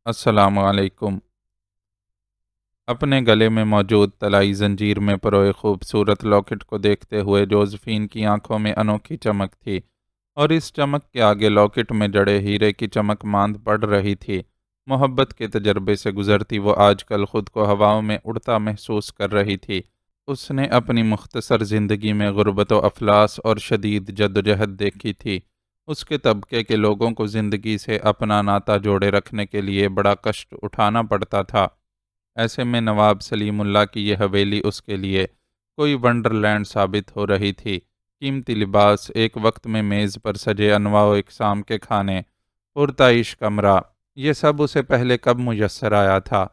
السلام علیکم۔ اپنے گلے میں موجود طلائی زنجیر میں پروئے خوبصورت لاکٹ کو دیکھتے ہوئے جوزفین کی آنکھوں میں انوکھی چمک تھی، اور اس چمک کے آگے لاکٹ میں جڑے ہیرے کی چمک ماند پڑ رہی تھی۔ محبت کے تجربے سے گزرتی وہ آج کل خود کو ہواؤں میں اڑتا محسوس کر رہی تھی۔ اس نے اپنی مختصر زندگی میں غربت و افلاس اور شدید جدوجہد دیکھی تھی۔ اس کے طبقے کے لوگوں کو زندگی سے اپنا ناتا جوڑے رکھنے کے لیے بڑا کشٹ اٹھانا پڑتا تھا۔ ایسے میں نواب سلیم اللہ کی یہ حویلی اس کے لیے کوئی ونڈرلینڈ ثابت ہو رہی تھی۔ قیمتی لباس، ایک وقت میں میز پر سجے انواع و اقسام کے کھانے، پرتعیش کمرہ، یہ سب اسے پہلے کب میسر آیا تھا؟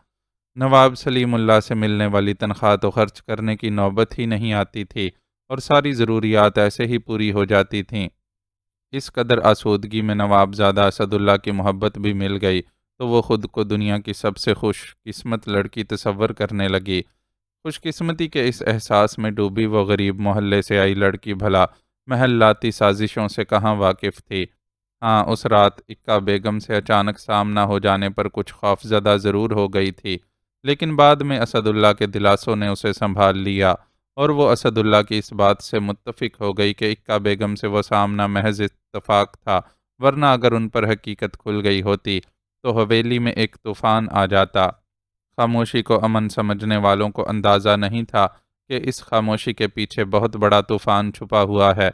نواب سلیم اللہ سے ملنے والی تنخواہ تو خرچ کرنے کی نوبت ہی نہیں آتی تھی، اور ساری ضروریات ایسے ہی پوری ہو جاتی تھیں۔ اس قدر آسودگی میں نواب زادہ اسد اللہ کی محبت بھی مل گئی تو وہ خود کو دنیا کی سب سے خوش قسمت لڑکی تصور کرنے لگی۔ خوش قسمتی کے اس احساس میں ڈوبی وہ غریب محلے سے آئی لڑکی بھلا محلاتی سازشوں سے کہاں واقف تھی۔ ہاں، اس رات اکا بیگم سے اچانک سامنا ہو جانے پر کچھ خوفزدہ ضرور ہو گئی تھی، لیکن بعد میں اسد اللہ کے دلاسوں نے اسے سنبھال لیا، اور وہ اسد اللہ کی اس بات سے متفق ہو گئی کہ اکا بیگم سے وہ سامنا محض اتفاق تھا، ورنہ اگر ان پر حقیقت کھل گئی ہوتی تو حویلی میں ایک طوفان آ جاتا۔ خاموشی کو امن سمجھنے والوں کو اندازہ نہیں تھا کہ اس خاموشی کے پیچھے بہت بڑا طوفان چھپا ہوا ہے،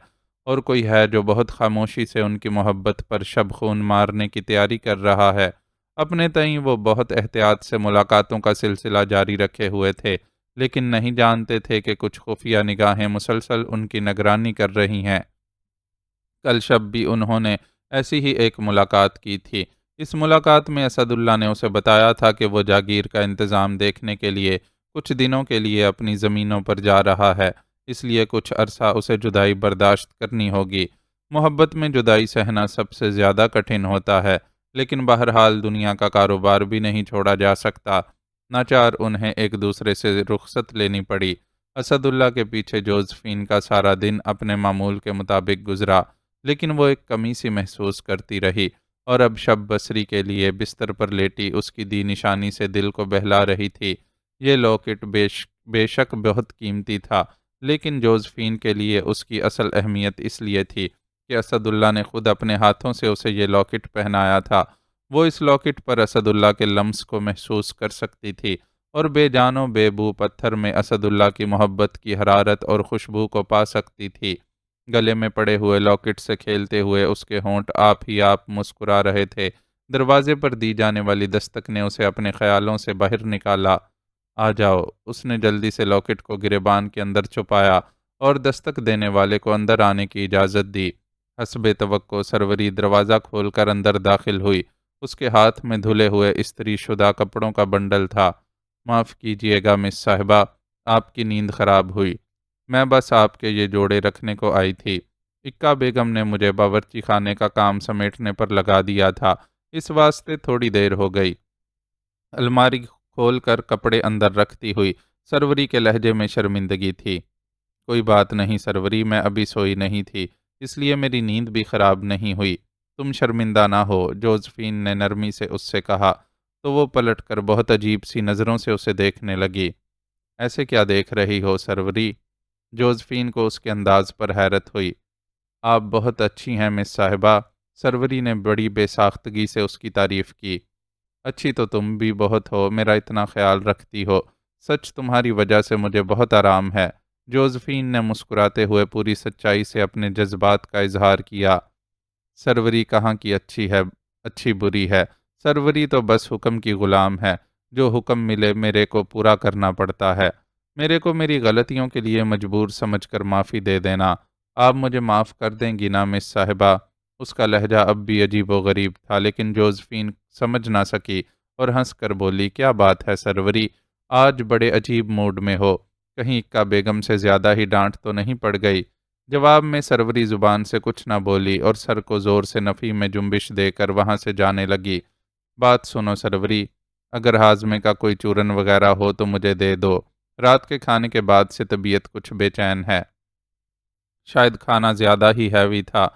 اور کوئی ہے جو بہت خاموشی سے ان کی محبت پر شب خون مارنے کی تیاری کر رہا ہے۔ اپنے تئیں وہ بہت احتیاط سے ملاقاتوں کا سلسلہ جاری رکھے ہوئے تھے، لیکن نہیں جانتے تھے کہ کچھ خفیہ نگاہیں مسلسل ان کی نگرانی کر رہی ہیں۔ کل شب بھی انہوں نے ایسی ہی ایک ملاقات کی تھی۔ اس ملاقات میں اسد اللہ نے اسے بتایا تھا کہ وہ جاگیر کا انتظام دیکھنے کے لیے کچھ دنوں کے لیے اپنی زمینوں پر جا رہا ہے، اس لیے کچھ عرصہ اسے جدائی برداشت کرنی ہوگی۔ محبت میں جدائی سہنا سب سے زیادہ کٹھن ہوتا ہے، لیکن بہرحال دنیا کا کاروبار بھی نہیں چھوڑا جا سکتا۔ ناچار انہیں ایک دوسرے سے رخصت لینی پڑی۔ اسد اللہ کے پیچھے جوزفین کا سارا دن اپنے معمول کے مطابق گزرا، لیکن وہ ایک کمی سی محسوس کرتی رہی، اور اب شب بصری کے لیے بستر پر لیٹی اس کی دی نشانی سے دل کو بہلا رہی تھی۔ یہ لاکٹ بے شک بہت قیمتی تھا، لیکن جوزفین کے لیے اس کی اصل اہمیت اس لیے تھی کہ اسد اللہ نے خود اپنے ہاتھوں سے اسے یہ لاکٹ پہنایا تھا۔ وہ اس لاکٹ پر اسد اللہ کے لمس کو محسوس کر سکتی تھی، اور بے جان و بے بو پتھر میں اسد اللہ کی محبت کی حرارت اور خوشبو کو پا سکتی تھی۔ گلے میں پڑے ہوئے لاکٹ سے کھیلتے ہوئے اس کے ہونٹ آپ ہی آپ مسکرا رہے تھے۔ دروازے پر دی جانے والی دستک نے اسے اپنے خیالوں سے باہر نکالا۔ آ جاؤ، اس نے جلدی سے لاکٹ کو گریبان کے اندر چھپایا اور دستک دینے والے کو اندر آنے کی اجازت دی۔ حسب توقع سروری دروازہ کھول کر اندر داخل ہوئی۔ اس کے ہاتھ میں دھلے ہوئے استری شدہ کپڑوں کا بنڈل تھا۔ معاف کیجیے گا مس صاحبہ، آپ کی نیند خراب ہوئی۔ میں بس آپ کے یہ جوڑے رکھنے کو آئی تھی۔ اکا بیگم نے مجھے باورچی خانے کا کام سمیٹنے پر لگا دیا تھا، اس واسطے تھوڑی دیر ہو گئی۔ الماری کھول کر کپڑے اندر رکھتی ہوئی سروری کے لہجے میں شرمندگی تھی۔ کوئی بات نہیں سروری، میں ابھی سوئی نہیں تھی، اس لیے میری نیند بھی خراب نہیں ہوئی۔ تم شرمندہ نہ ہو، جوزفین نے نرمی سے اس سے کہا، تو وہ پلٹ کر بہت عجیب سی نظروں سے اسے دیکھنے لگی۔ ایسے کیا دیکھ رہی ہو سروری؟ جوزفین کو اس کے انداز پر حیرت ہوئی۔ آپ بہت اچھی ہیں مس صاحبہ، سروری نے بڑی بے ساختگی سے اس کی تعریف کی۔ اچھی تو تم بھی بہت ہو، میرا اتنا خیال رکھتی ہو، سچ تمہاری وجہ سے مجھے بہت آرام ہے۔ جوزفین نے مسکراتے ہوئے پوری سچائی سے اپنے جذبات کا اظہار کیا۔ سروری کہاں کی اچھی ہے، اچھی بری ہے، سروری تو بس حکم کی غلام ہے، جو حکم ملے میرے کو پورا کرنا پڑتا ہے۔ میرے کو میری غلطیوں کے لیے مجبور سمجھ کر معافی دے دینا۔ آپ مجھے معاف کر دیں گی نا مس صاحبہ؟ اس کا لہجہ اب بھی عجیب و غریب تھا، لیکن جوزفین سمجھ نہ سکی اور ہنس کر بولی، کیا بات ہے سروری، آج بڑے عجیب موڈ میں ہو، کہیں اکا بیگم سے زیادہ ہی ڈانٹ تو نہیں پڑ گئی؟ جواب میں سروری زبان سے کچھ نہ بولی اور سر کو زور سے نفی میں جنبش دے کر وہاں سے جانے لگی۔ بات سنو سروری، اگر ہاضمے کا کوئی چورن وغیرہ ہو تو مجھے دے دو، رات کے کھانے کے بعد سے طبیعت کچھ بے چین ہے۔ شاید کھانا زیادہ ہی ہیوی تھا۔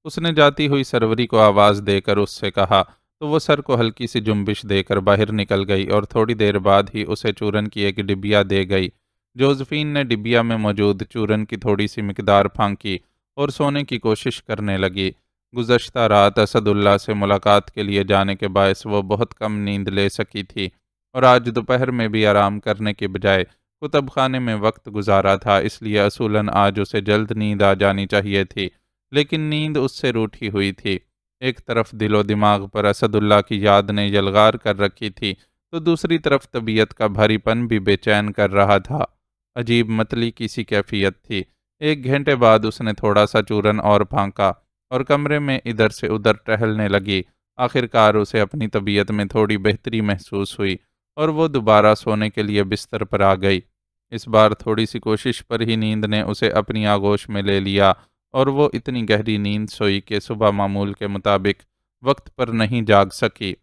اس نے جاتی ہوئی سروری کو آواز دے کر اس سے کہا، تو وہ سر کو ہلکی سی جنبش دے کر باہر نکل گئی اور تھوڑی دیر بعد ہی اسے چورن کی ایک ڈبیا دے گئی۔ جوزفین نے ڈبیا میں موجود چورن کی تھوڑی سی مقدار پھانکی اور سونے کی کوشش کرنے لگی۔ گزشتہ رات اسد اللہ سے ملاقات کے لیے جانے کے باعث وہ بہت کم نیند لے سکی تھی اور آج دوپہر میں بھی آرام کرنے کے بجائے کتب خانے میں وقت گزارا تھا، اس لیے اصولاً آج اسے جلد نیند آ جانی چاہیے تھی، لیکن نیند اس سے روٹھی ہوئی تھی۔ ایک طرف دل و دماغ پر اسد اللہ کی یاد نے یلغار کر رکھی تھی، تو دوسری طرف طبیعت کا بھاری پن بھی بے چین کر رہا تھا۔ عجیب متلی کی سی کیفیت تھی۔ 1 گھنٹے بعد اس نے تھوڑا سا چورن اور پھانکا اور کمرے میں ادھر سے ادھر ٹہلنے لگی۔ آخر کار اسے اپنی طبیعت میں تھوڑی بہتری محسوس ہوئی اور وہ دوبارہ سونے کے لیے بستر پر آ گئی۔ اس بار تھوڑی سی کوشش پر ہی نیند نے اسے اپنی آغوش میں لے لیا اور وہ اتنی گہری نیند سوئی کہ صبح معمول کے مطابق وقت پر نہیں جاگ سکی۔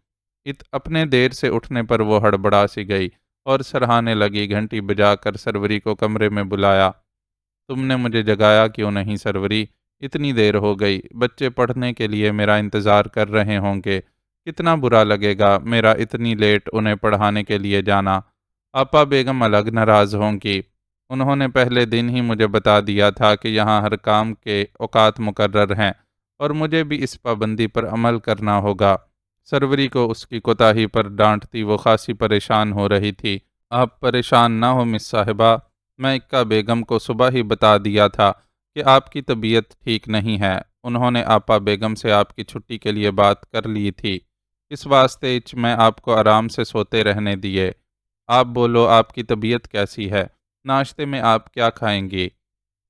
اپنے دیر سے اٹھنے پر وہ ہڑبڑا سی گئی اور سرہانے لگی۔ گھنٹی بجا کر سروری کو کمرے میں بلایا۔ تم نے مجھے جگایا کیوں نہیں سروری؟ اتنی دیر ہو گئی، بچے پڑھنے کے لیے میرا انتظار کر رہے ہوں گے، کتنا برا لگے گا میرا اتنی لیٹ انہیں پڑھانے کے لیے جانا۔ آپا بیگم الگ ناراض ہوں گی، انہوں نے پہلے دن ہی مجھے بتا دیا تھا کہ یہاں ہر کام کے اوقات مقرر ہیں اور مجھے بھی اس پابندی پر عمل کرنا ہوگا۔ سروری کو اس کی کوتاہی پر ڈانٹتی وہ خاصی پریشان ہو رہی تھی۔ آپ پریشان نہ ہو مس صاحبہ، میں اکا بیگم کو صبح ہی بتا دیا تھا کہ آپ کی طبیعت ٹھیک نہیں ہے۔ انہوں نے آپا بیگم سے آپ کی چھٹی کے لیے بات کر لی تھی، اس واسطے میں آپ کو آرام سے سوتے رہنے دیے۔ آپ بولو، آپ کی طبیعت کیسی ہے؟ ناشتے میں آپ کیا کھائیں گی؟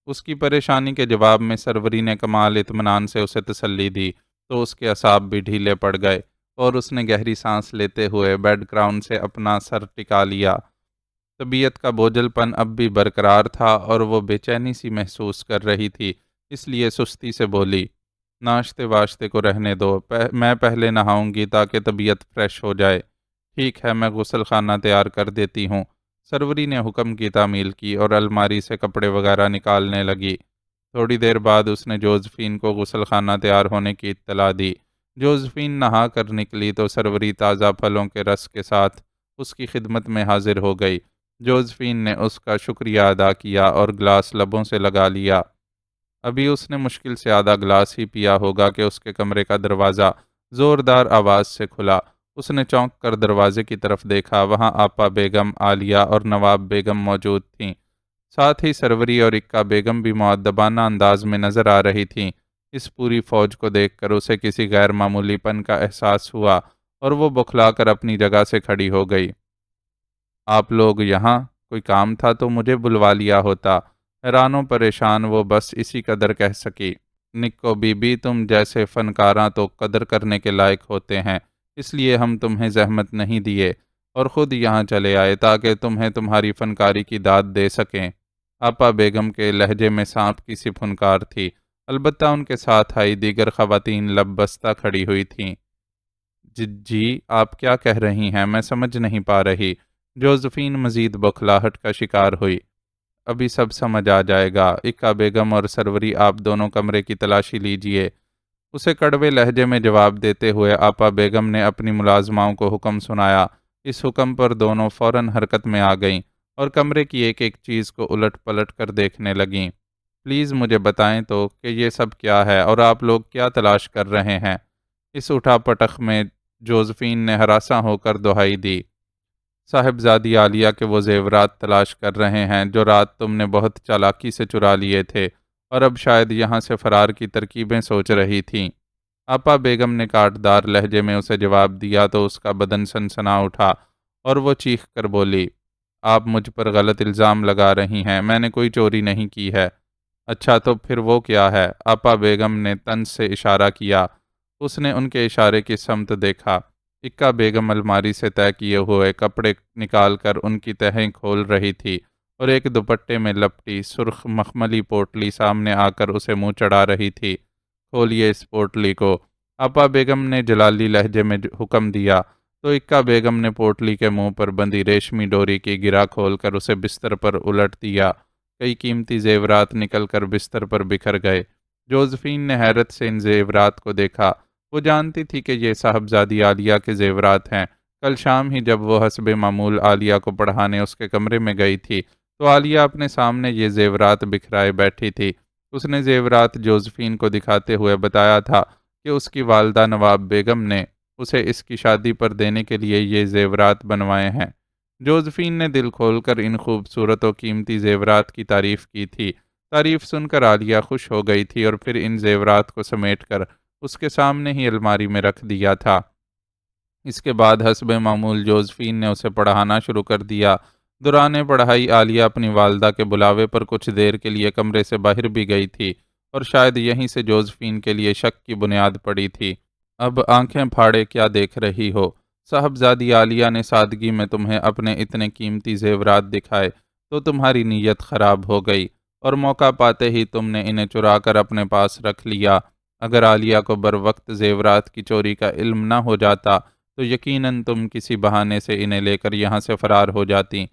اس کی پریشانی کے جواب میں سروری نے کمال اطمینان سے اسے تسلی دی تو اس کے اعصاب بھی ڈھیلے پڑ گئے اور اس نے گہری سانس لیتے ہوئے بیڈ گراؤنڈ سے اپنا سر ٹکا لیا۔ طبیعت کا بوجھل پن اب بھی برقرار تھا اور وہ بے چینی سی محسوس کر رہی تھی، اس لیے سستی سے بولی، ناشتے واشتے کو رہنے دو، میں پہلے نہاؤں گی تاکہ طبیعت فریش ہو جائے۔ ٹھیک ہے، میں غسل خانہ تیار کر دیتی ہوں۔ سروری نے حکم کی تعمیل کی اور الماری سے کپڑے وغیرہ نکالنے لگی۔ تھوڑی دیر بعد اس نے جوزفین کو غسل خانہ تیار ہونے کی اطلاع دی۔ جوزفین نہا کر نکلی تو سروری تازہ پھلوں کے رس کے ساتھ اس کی خدمت میں حاضر ہو گئی۔ جوزفین نے اس کا شکریہ ادا کیا اور گلاس لبوں سے لگا لیا۔ ابھی اس نے مشکل سے آدھا گلاس ہی پیا ہوگا کہ اس کے کمرے کا دروازہ زوردار آواز سے کھلا۔ اس نے چونک کر دروازے کی طرف دیکھا، وہاں آپا بیگم، عالیہ اور نواب بیگم موجود تھیں۔ ساتھ ہی سروری اور اکا بیگم بھی مؤدبانہ انداز میں نظر آ رہی تھیں۔ اس پوری فوج کو دیکھ کر اسے کسی غیر معمولی پن کا احساس ہوا اور وہ بوکھلا کر اپنی جگہ سے کھڑی ہو گئی۔ آپ لوگ یہاں؟ کوئی کام تھا تو مجھے بلوا لیا ہوتا۔ حیران و پریشان وہ بس اسی قدر کہہ سکی۔ نکو بی بی، تم جیسے فنکاراں تو قدر کرنے کے لائق ہوتے ہیں، اس لیے ہم تمہیں زحمت نہیں دیے اور خود یہاں چلے آئے تاکہ تمہیں تمہاری فنکاری کی داد دے سکیں۔ آپا بیگم کے لہجے میں سانپ کی سی پھنکار تھی، البتہ ان کے ساتھ آئی دیگر خواتین لب بستہ کھڑی ہوئی تھیں۔ جی آپ کیا کہہ رہی ہیں؟ میں سمجھ نہیں پا رہی۔ جوزفین مزید بوکھلاہٹ کا شکار ہوئی۔ ابھی سب سمجھ آ جائے گا۔ اکا بیگم اور سروری، آپ دونوں کمرے کی تلاشی لیجئے۔ اسے کڑوے لہجے میں جواب دیتے ہوئے آپا بیگم نے اپنی ملازماؤں کو حکم سنایا۔ اس حکم پر دونوں فوراً حرکت میں آ گئیں اور کمرے کی ایک ایک چیز کو الٹ پلٹ کر دیکھنے لگیں۔ پلیز مجھے بتائیں تو کہ یہ سب کیا ہے اور آپ لوگ کیا تلاش کر رہے ہیں؟ اس اٹھا پٹخ میں جوزفین نے ہراساں ہو کر دہائی دی، صاحبزادی عالیہ کے وہ زیورات تلاش کر رہے ہیں جو رات تم نے بہت چالاکی سے چرا لیے تھے اور اب شاید یہاں سے فرار کی ترکیبیں سوچ رہی تھیں۔ آپا بیگم نے کاٹدار لہجے میں اسے جواب دیا تو اس کا بدن سنسنا اٹھا اور وہ چیخ کر بولی، آپ مجھ پر غلط الزام لگا رہی ہیں، میں نے کوئی چوری نہیں کی ہے۔ اچھا تو پھر وہ کیا ہے؟ آپا بیگم نے طنز سے اشارہ کیا۔ اس نے ان کے اشارے کی سمت دیکھا۔ اکا بیگم الماری سے طے کیے ہوئے کپڑے نکال کر ان کی تہیں کھول رہی تھی اور ایک دوپٹے میں لپٹی سرخ مخملی پوٹلی سامنے آ کر اسے منہ چڑھا رہی تھی۔ کھولیے اس پوٹلی کو، آپا بیگم نے جلالی لہجے میں حکم دیا تو اکا بیگم نے پوٹلی کے منہ پر بندھی ریشمی ڈوری کی گرہ کھول کر اسے بستر پر الٹ دیا۔ کئی قیمتی زیورات نکل کر بستر پر بکھر گئے۔ جوزفین نے حیرت سے ان زیورات کو دیکھا وہ جانتی تھی کہ یہ صاحبزادی عالیہ کے زیورات ہیں۔ کل شام ہی جب وہ حسب معمول عالیہ کو پڑھانے اس کے کمرے میں گئی تھی تو عالیہ اپنے سامنے یہ زیورات بکھرائے بیٹھی تھی۔ اس نے زیورات جوزفین کو دکھاتے ہوئے بتایا تھا کہ اس کی والدہ نواب بیگم نے اسے اس کی شادی پر دینے کے لیے یہ زیورات بنوائے ہیں۔ جوزفین نے دل کھول کر ان خوبصورت و قیمتی زیورات کی تعریف کی تھی۔ تعریف سن کر عالیہ خوش ہو گئی تھی اور پھر ان زیورات کو سمیٹ کر اس کے سامنے ہی الماری میں رکھ دیا تھا۔ اس کے بعد حسب معمول جوزفین نے اسے پڑھانا شروع کر دیا۔ دوران پڑھائی عالیہ اپنی والدہ کے بلاوے پر کچھ دیر کے لیے کمرے سے باہر بھی گئی تھی اور شاید یہیں سے جوزفین کے لیے شک کی بنیاد پڑی تھی۔ اب آنکھیں پھاڑے کیا دیکھ رہی ہو؟ صاحبزادی عالیہ نے سادگی میں تمہیں اپنے اتنے قیمتی زیورات دکھائے تو تمہاری نیت خراب ہو گئی اور موقع پاتے ہی تم نے انہیں چرا کر اپنے پاس رکھ لیا۔ اگر عالیہ کو بر وقت زیورات کی چوری کا علم نہ ہو جاتا تو یقیناً تم کسی بہانے سے انہیں لے کر یہاں سے فرار ہو جاتی۔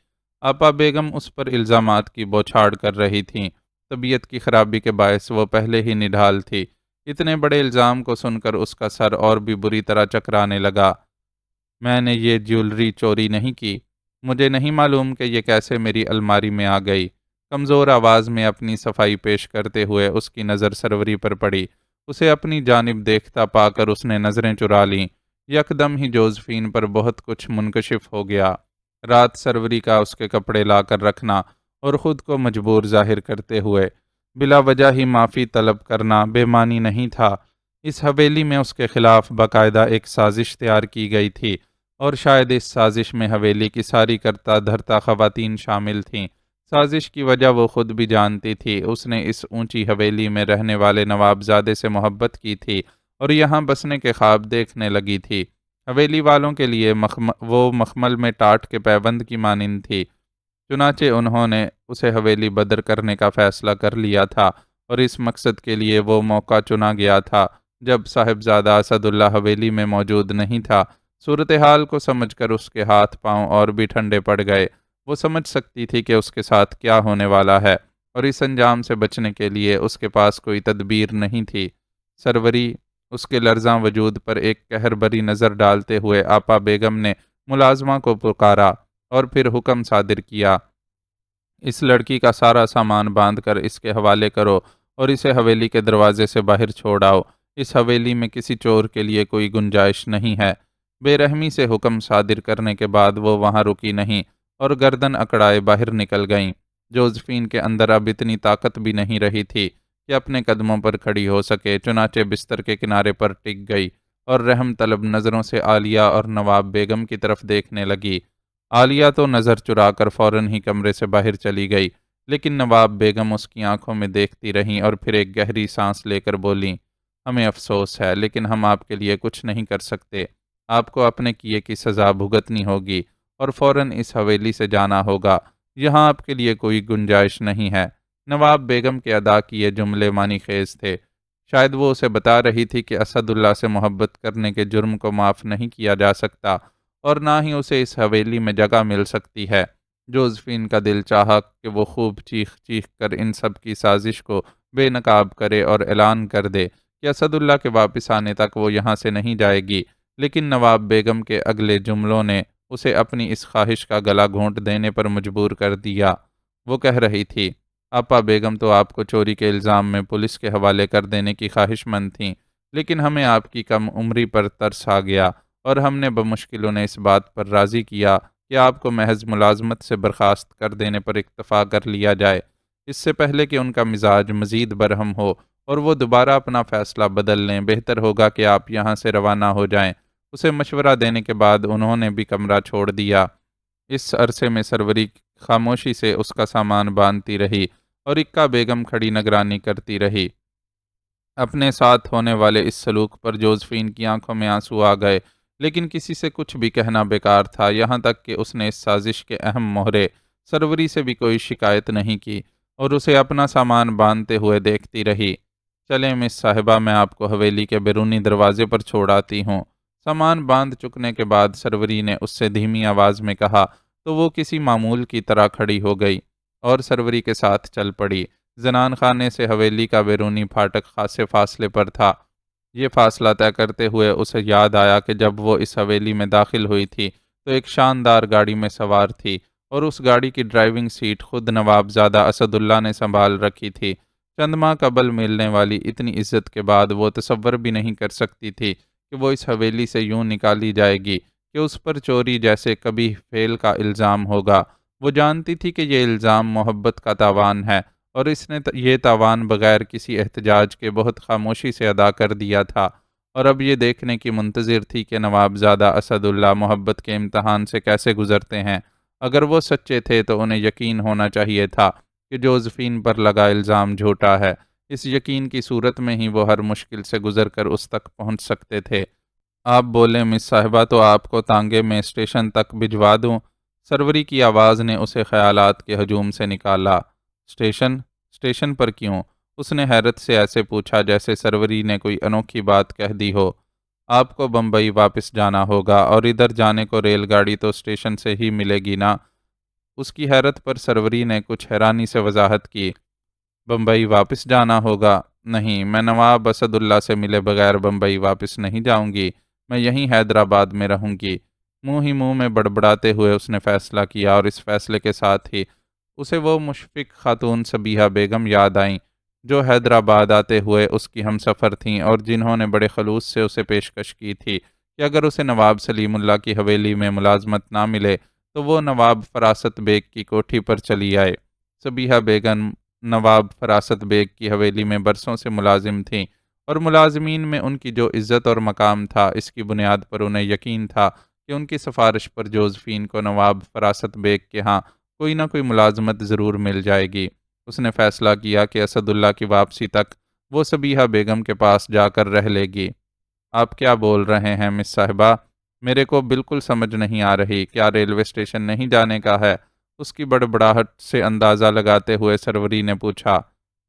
آپا بیگم اس پر الزامات کی بوچھاڑ کر رہی تھیں۔ طبیعت کی خرابی کے باعث وہ پہلے ہی نڈھال تھی۔ اتنے بڑے الزام کو سن کر اس کا سر اور بھی بری طرح چکرانے لگا۔ میں نے یہ جیولری چوری نہیں کی۔ مجھے نہیں معلوم کہ یہ کیسے میری الماری میں آ گئی۔ کمزور آواز میں اپنی صفائی پیش کرتے ہوئے اس کی نظر سروری پر پڑی۔ اسے اپنی جانب دیکھتا پا کر اس نے نظریں چرا لیں۔ یکدم ہی جوزفین پر بہت کچھ منکشف ہو گیا۔ رات سروری کا اس کے کپڑے لا کر رکھنا اور خود کو مجبور ظاہر کرتے ہوئے بلا وجہ ہی معافی طلب کرنا بے معنی نہیں تھا۔ اس حویلی میں اس کے خلاف باقاعدہ ایک سازش تیار کی گئی تھی اور شاید اس سازش میں حویلی کی ساری کرتا دھرتا خواتین شامل تھیں۔ سازش کی وجہ وہ خود بھی جانتی تھی۔ اس نے اس اونچی حویلی میں رہنے والے نوابزادے سے محبت کی تھی اور یہاں بسنے کے خواب دیکھنے لگی تھی۔ حویلی والوں کے لیے وہ مخمل میں ٹاٹ کے پیوند کی مانند تھی۔ چنانچہ انہوں نے اسے حویلی بدر کرنے کا فیصلہ کر لیا تھا اور اس مقصد کے لیے وہ موقع چنا گیا تھا جب صاحبزادہ اسد اللہ حویلی میں موجود نہیں تھا۔ صورتحال کو سمجھ کر اس کے ہاتھ پاؤں اور بھی ٹھنڈے پڑ گئے۔ وہ سمجھ سکتی تھی کہ اس کے ساتھ کیا ہونے والا ہے اور اس انجام سے بچنے کے لیے اس کے پاس کوئی تدبیر نہیں تھی۔ سروری اس کے لرزاں وجود پر ایک قہر بری نظر ڈالتے ہوئے آپا بیگم نے ملازمہ کو پکارا اور پھر حکم صادر کیا، اس لڑکی کا سارا سامان باندھ کر اس کے حوالے کرو اور اسے حویلی کے دروازے سے باہر چھوڑ آؤ۔ اس حویلی میں کسی چور کے لیے کوئی گنجائش نہیں ہے۔ بے رحمی سے حکم صادر کرنے کے بعد وہ وہاں رکی نہیں اور گردن اکڑائے باہر نکل گئیں۔ جوزفین کے اندر اب اتنی طاقت بھی نہیں رہی تھی کہ اپنے قدموں پر کھڑی ہو سکے، چنانچہ بستر کے کنارے پر ٹک گئی اور رحم طلب نظروں سے عالیہ اور نواب بیگم کی طرف دیکھنے لگی۔ عالیہ تو نظر چرا کر فوراً ہی کمرے سے باہر چلی گئی، لیکن نواب بیگم اس کی آنکھوں میں دیکھتی رہیں اور پھر ایک گہری سانس لے کر بولیں، ہمیں افسوس ہے لیکن ہم آپ کے لیے کچھ نہیں کر سکتے۔ آپ کو اپنے کیے کی سزا بھگتنی ہوگی اور فوراً اس حویلی سے جانا ہوگا۔ یہاں آپ کے لیے کوئی گنجائش نہیں ہے۔ نواب بیگم کے ادا کیے جملے معنی خیز تھے۔ شاید وہ اسے بتا رہی تھی کہ اسد اللہ سے محبت کرنے کے جرم کو معاف نہیں کیا جا سکتا اور نہ ہی اسے اس حویلی میں جگہ مل سکتی ہے۔ جوزفین کا دل چاہا کہ وہ خوب چیخ چیخ کر ان سب کی سازش کو بے نقاب کرے اور اعلان کر دے کہ اسد اللہ کے واپس آنے تک وہ یہاں سے نہیں جائے گی، لیکن نواب بیگم کے اگلے جملوں نے اسے اپنی اس خواہش کا گلا گھونٹ دینے پر مجبور کر دیا۔ وہ کہہ رہی تھی، آپا بیگم تو آپ کو چوری کے الزام میں پولیس کے حوالے کر دینے کی خواہش مند تھیں، لیکن ہمیں آپ کی کم عمری پر ترس آ گیا اور ہم نے بمشکل انہیں اس بات پر راضی کیا کہ آپ کو محض ملازمت سے برخاست کر دینے پر اکتفا کر لیا جائے، اس سے پہلے کہ ان کا مزاج مزید برہم ہو اور وہ دوبارہ اپنا فیصلہ بدل لیں۔ بہتر ہوگا کہ آپ یہاں سے روانہ ہو جائیں۔ اسے مشورہ دینے کے بعد انہوں نے بھی کمرہ چھوڑ دیا۔ اس عرصے میں سروری خاموشی سے اس کا سامان باندھتی رہی اور اکا بیگم کھڑی نگرانی کرتی رہی۔ اپنے ساتھ ہونے والے اس سلوک پر جوزفین کی آنکھوں میں آنسو آ گئے، لیکن کسی سے کچھ بھی کہنا بیکار تھا، یہاں تک کہ اس نے اس سازش کے اہم مہرے سروری سے بھی کوئی شکایت نہیں کی اور اسے اپنا سامان باندھتے ہوئے دیکھتی رہی۔ چلیں مس صاحبہ، میں آپ کو حویلی کے بیرونی دروازے پر چھوڑ آتی ہوں۔ سامان باندھ چکنے کے بعد سروری نے اس سے دھیمی آواز میں کہا تو وہ کسی معمول کی طرح کھڑی ہو گئی اور سروری کے ساتھ چل پڑی۔ زنان خانے سے حویلی کا بیرونی پھاٹک خاصے فاصلے پر تھا یہ فاصلہ طے کرتے ہوئے اسے یاد آیا کہ جب وہ اس حویلی میں داخل ہوئی تھی تو ایک شاندار گاڑی میں سوار تھی، اور اس گاڑی کی ڈرائیونگ سیٹ خود نواب زادہ اسد اللہ نے سنبھال رکھی تھی۔ چند ماہ قبل ملنے والی اتنی عزت کے بعد وہ تصور بھی نہیں کر سکتی تھی کہ وہ اس حویلی سے یوں نکالی جائے گی کہ اس پر چوری جیسے کبھی فعل کا الزام ہوگا۔ وہ جانتی تھی کہ یہ الزام محبت کا تاوان ہے، اور اس نے یہ تاوان بغیر کسی احتجاج کے بہت خاموشی سے ادا کر دیا تھا، اور اب یہ دیکھنے کی منتظر تھی کہ نواب زادہ اسد اللہ محبت کے امتحان سے کیسے گزرتے ہیں۔ اگر وہ سچے تھے تو انہیں یقین ہونا چاہیے تھا کہ جوزفین پر لگا الزام جھوٹا ہے۔ اس یقین کی صورت میں ہی وہ ہر مشکل سے گزر کر اس تک پہنچ سکتے تھے۔ آپ بولیں مس صاحبہ تو آپ کو تانگے میں اسٹیشن تک بھجوا دوں؟ سروری کی آواز نے اسے خیالات کے ہجوم سے نکالا۔ اسٹیشن؟ اسٹیشن پر کیوں؟ اس نے حیرت سے ایسے پوچھا جیسے سروری نے کوئی انوکھی بات کہہ دی ہو۔ آپ کو بمبئی واپس جانا ہوگا، اور ادھر جانے کو ریل گاڑی تو اسٹیشن سے ہی ملے گی نا؟ اس کی حیرت پر سروری نے کچھ حیرانی سے وضاحت کی۔ بمبئی واپس جانا ہوگا؟ نہیں، میں نواب اسد اللہ سے ملے بغیر بمبئی واپس نہیں جاؤں گی، میں یہیں حیدرآباد میں رہوں گی۔ منہ میں بڑبڑاتے ہوئے اس نے فیصلہ کیا، اور اس فیصلے کے ساتھ ہی اسے وہ مشفق خاتون سبیہہ بیگم یاد آئیں جو حیدرآباد آتے ہوئے اس کی ہم سفر تھیں، اور جنہوں نے بڑے خلوص سے اسے پیشکش کی تھی کہ اگر اسے نواب سلیم اللہ کی حویلی میں ملازمت نہ ملے تو وہ نواب فراست بیگ کی کوٹھی پر چلی آئے۔ سبیہہ بیگم نواب فراست بیگ کی حویلی میں برسوں سے ملازم تھیں، اور ملازمین میں ان کی جو عزت اور مقام تھا، اس کی بنیاد پر انہیں یقین تھا کہ ان کی سفارش پر جوزفین کو نواب فراست بیگ کے ہاں کوئی نہ کوئی ملازمت ضرور مل جائے گی۔ اس نے فیصلہ کیا کہ اسد اللہ کی واپسی تک وہ سبیہہ بیگم کے پاس جا کر رہ لے گی۔ آپ کیا بول رہے ہیں مس صاحبہ؟ میرے کو بالکل سمجھ نہیں آ رہی۔ کیا ریلوے اسٹیشن نہیں جانے کا ہے؟ اس کی بڑبڑاہٹ سے اندازہ لگاتے ہوئے سروری نے پوچھا۔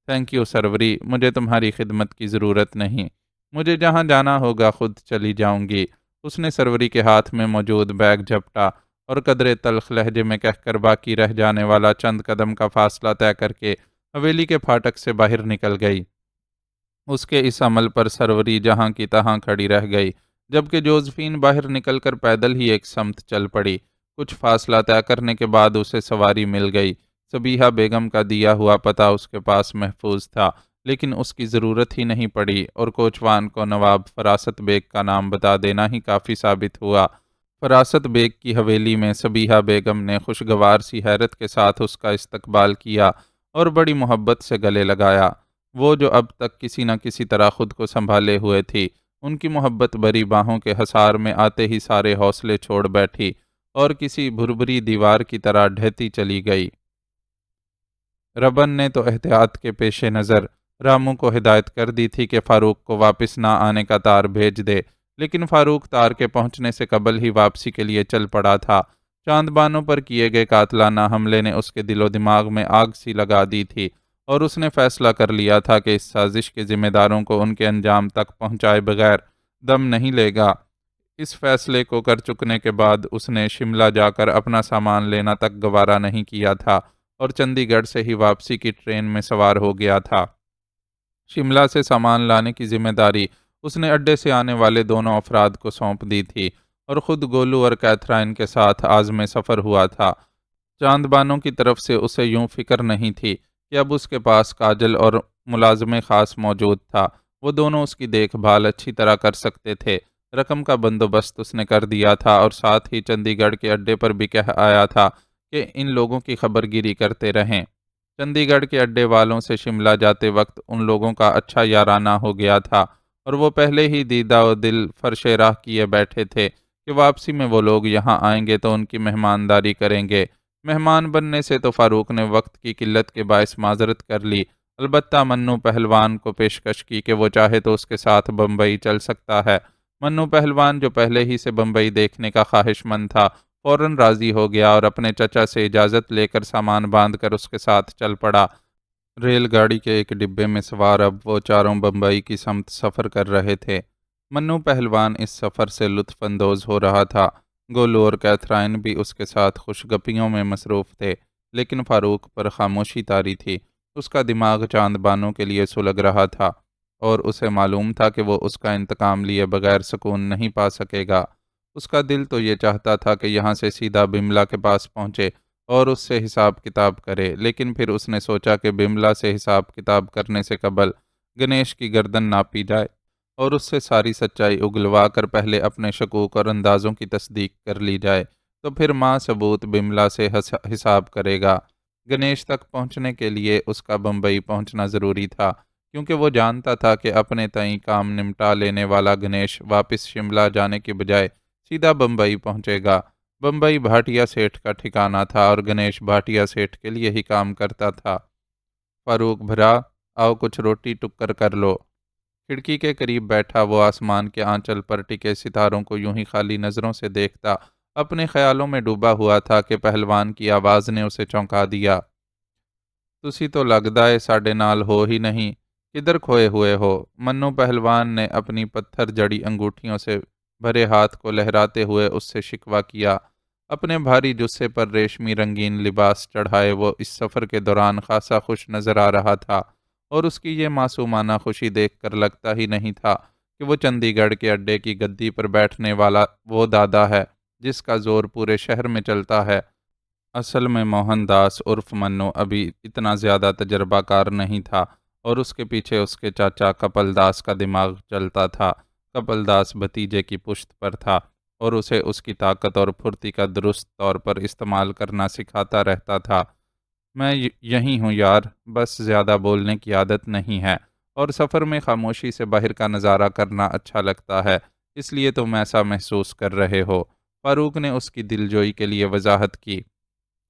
تھینک یو سروری، مجھے تمہاری خدمت کی ضرورت نہیں، مجھے جہاں جانا ہوگا خود چلی جاؤں گی۔ اس نے سروری کے ہاتھ میں موجود بیگ جھپٹا، اور قدرے تلخ لہجے میں کہہ کر باقی رہ جانے والا چند قدم کا فاصلہ طے کر کے حویلی کے پھاٹک سے باہر نکل گئی۔ اس کے اس عمل پر سروری جہاں کی تہاں کھڑی رہ گئی، جبکہ جوزفین باہر نکل کر پیدل ہی ایک سمت چل پڑی۔ کچھ فاصلہ طے کرنے کے بعد اسے سواری مل گئی۔ سبیہہ بیگم کا دیا ہوا پتہ اس کے پاس محفوظ تھا، لیکن اس کی ضرورت ہی نہیں پڑی، اور کوچوان کو نواب فراست بیگ کا نام بتا دینا ہی کافی ثابت ہوا۔ فراست بیگ کی حویلی میں سبیہہ بیگم نے خوشگوار سی حیرت کے ساتھ اس کا استقبال کیا اور بڑی محبت سے گلے لگایا۔ وہ جو اب تک کسی نہ کسی طرح خود کو سنبھالے ہوئے تھی، ان کی محبت بری باہوں کے حصار میں آتے ہی سارے حوصلے چھوڑ بیٹھی اور کسی بھربری دیوار کی طرح ڈھہتی چلی گئی۔ ربن نے تو احتیاط کے پیش نظر رامو کو ہدایت کر دی تھی کہ فاروق کو واپس نہ آنے کا تار بھیج دے، لیکن فاروق تار کے پہنچنے سے قبل ہی واپسی کے لیے چل پڑا تھا۔ چاند بانوں پر کیے گئے قاتلانہ حملے نے اس کے دل و دماغ میں آگ سی لگا دی تھی، اور اس نے فیصلہ کر لیا تھا کہ اس سازش کے ذمہ داروں کو ان کے انجام تک پہنچائے بغیر دم نہیں لے گا۔ اس فیصلے کو کر چکنے کے بعد اس نے شملہ جا کر اپنا سامان لینا تک گوارا نہیں کیا تھا، اور چندی گڑھ سے ہی واپسی کی ٹرین میں سوار ہو گیا تھا۔ شملہ سے سامان لانے کی ذمہ داری اس نے اڈے سے آنے والے دونوں افراد کو سونپ دی تھی، اور خود گولو اور کیتھرائن کے ساتھ عازم سفر ہوا تھا۔ چاند بانوں کی طرف سے اسے یوں فکر نہیں تھی کہ اب اس کے پاس کاجل اور ملازم خاص موجود تھا، وہ دونوں اس کی دیکھ بھال اچھی طرح کر سکتے تھے۔ رقم کا بندوبست اس نے کر دیا تھا، اور ساتھ ہی چندی گڑھ کے اڈے پر بھی کہہ آیا تھا کہ ان لوگوں کی خبر گیری کرتے رہیں۔ چندی گڑھ کے اڈے والوں سے شملہ جاتے وقت ان لوگوں کا اچھا یارانہ ہو گیا تھا، اور وہ پہلے ہی دیدہ و دل فرش راہ کیے بیٹھے تھے کہ واپسی میں وہ لوگ یہاں آئیں گے تو ان کی مہمانداری کریں گے۔ مہمان بننے سے تو فاروق نے وقت کی قلت کے باعث معذرت کر لی، البتہ منو پہلوان کو پیشکش کی کہ وہ چاہے تو اس کے ساتھ بمبئی چل سکتا ہے۔ منو پہلوان جو پہلے ہی سے بمبئی دیکھنے کا خواہش مند تھا، فوراً راضی ہو گیا اور اپنے چچا سے اجازت لے کر سامان باندھ کر اس کے ساتھ چل پڑا۔ ریل گاڑی کے ایک ڈبے میں سوار اب وہ چاروں بمبئی کی سمت سفر کر رہے تھے۔ منو پہلوان اس سفر سے لطف اندوز ہو رہا تھا۔ گولو اور کیتھرائن بھی اس کے ساتھ خوش گپیوں میں مصروف تھے، لیکن فاروق پر خاموشی طاری تھی۔ اس کا دماغ چاند بانوں کے لیے سلگ رہا تھا۔ اور اسے معلوم تھا کہ وہ اس کا انتقام لیے بغیر سکون نہیں پا سکے گا۔ اس کا دل تو یہ چاہتا تھا کہ یہاں سے سیدھا بملا کے پاس پہنچے اور اس سے حساب کتاب کرے، لیکن پھر اس نے سوچا کہ بملا سے حساب کتاب کرنے سے قبل گنیش کی گردن ناپی جائے اور اس سے ساری سچائی اگلوا کر پہلے اپنے شکوک اور اندازوں کی تصدیق کر لی جائے، تو پھر ماں ثبوت بملا سے حساب کرے گا۔ گنیش تک پہنچنے کے لیے اس کا بمبئی پہنچنا ضروری تھا، کیونکہ وہ جانتا تھا کہ اپنے تئیں کام نمٹا لینے والا گنیش واپس شملہ جانے کی بجائے سیدھا بمبئی پہنچے گا۔ بمبئی بھاٹیا سیٹھ کا ٹھکانہ تھا اور گنیش بھاٹیا سیٹھ کے لیے ہی کام کرتا تھا۔ فاروق بھرا، آؤ کچھ روٹی ٹکر کر لو۔ کھڑکی کے قریب بیٹھا وہ آسمان کے آنچل پر ٹکے ستاروں کو یوں ہی خالی نظروں سے دیکھتا اپنے خیالوں میں ڈوبا ہوا تھا کہ پہلوان کی آواز نے اسے چونکا دیا۔ تسی تو لگدا ہے ساڈے نال ہو ہی نہیں، کدھر کھوئے ہوئے ہو؟ منو پہلوان نے اپنی پتھر جڑی انگوٹھیوں سے بھرے ہاتھ کو لہراتے ہوئے اس سے شکوہ کیا۔ اپنے بھاری جثے پر ریشمی رنگین لباس چڑھائے وہ اس سفر کے دوران خاصا خوش نظر آ رہا تھا، اور اس کی یہ معصومانہ خوشی دیکھ کر لگتا ہی نہیں تھا کہ وہ چندی گڑھ کے اڈے کی گدی پر بیٹھنے والا وہ دادا ہے جس کا زور پورے شہر میں چلتا ہے۔ اصل میں موہن داس عرف منو ابھی اتنا زیادہ تجربہ کار نہیں تھا، اور اس کے پیچھے اس کے چاچا کپل داس کا دماغ چلتا تھا۔ کپل داس بھتیجے کی پشت پر تھا اور اسے اس کی طاقت اور پھرتی کا درست طور پر استعمال کرنا سکھاتا رہتا تھا۔ میں یہی ہوں یار، بس زیادہ بولنے کی عادت نہیں ہے، اور سفر میں خاموشی سے باہر کا نظارہ کرنا اچھا لگتا ہے، اس لیے تم ایسا محسوس کر رہے ہو۔ فاروق نے اس کی دلجوئی کے لیے وضاحت کی۔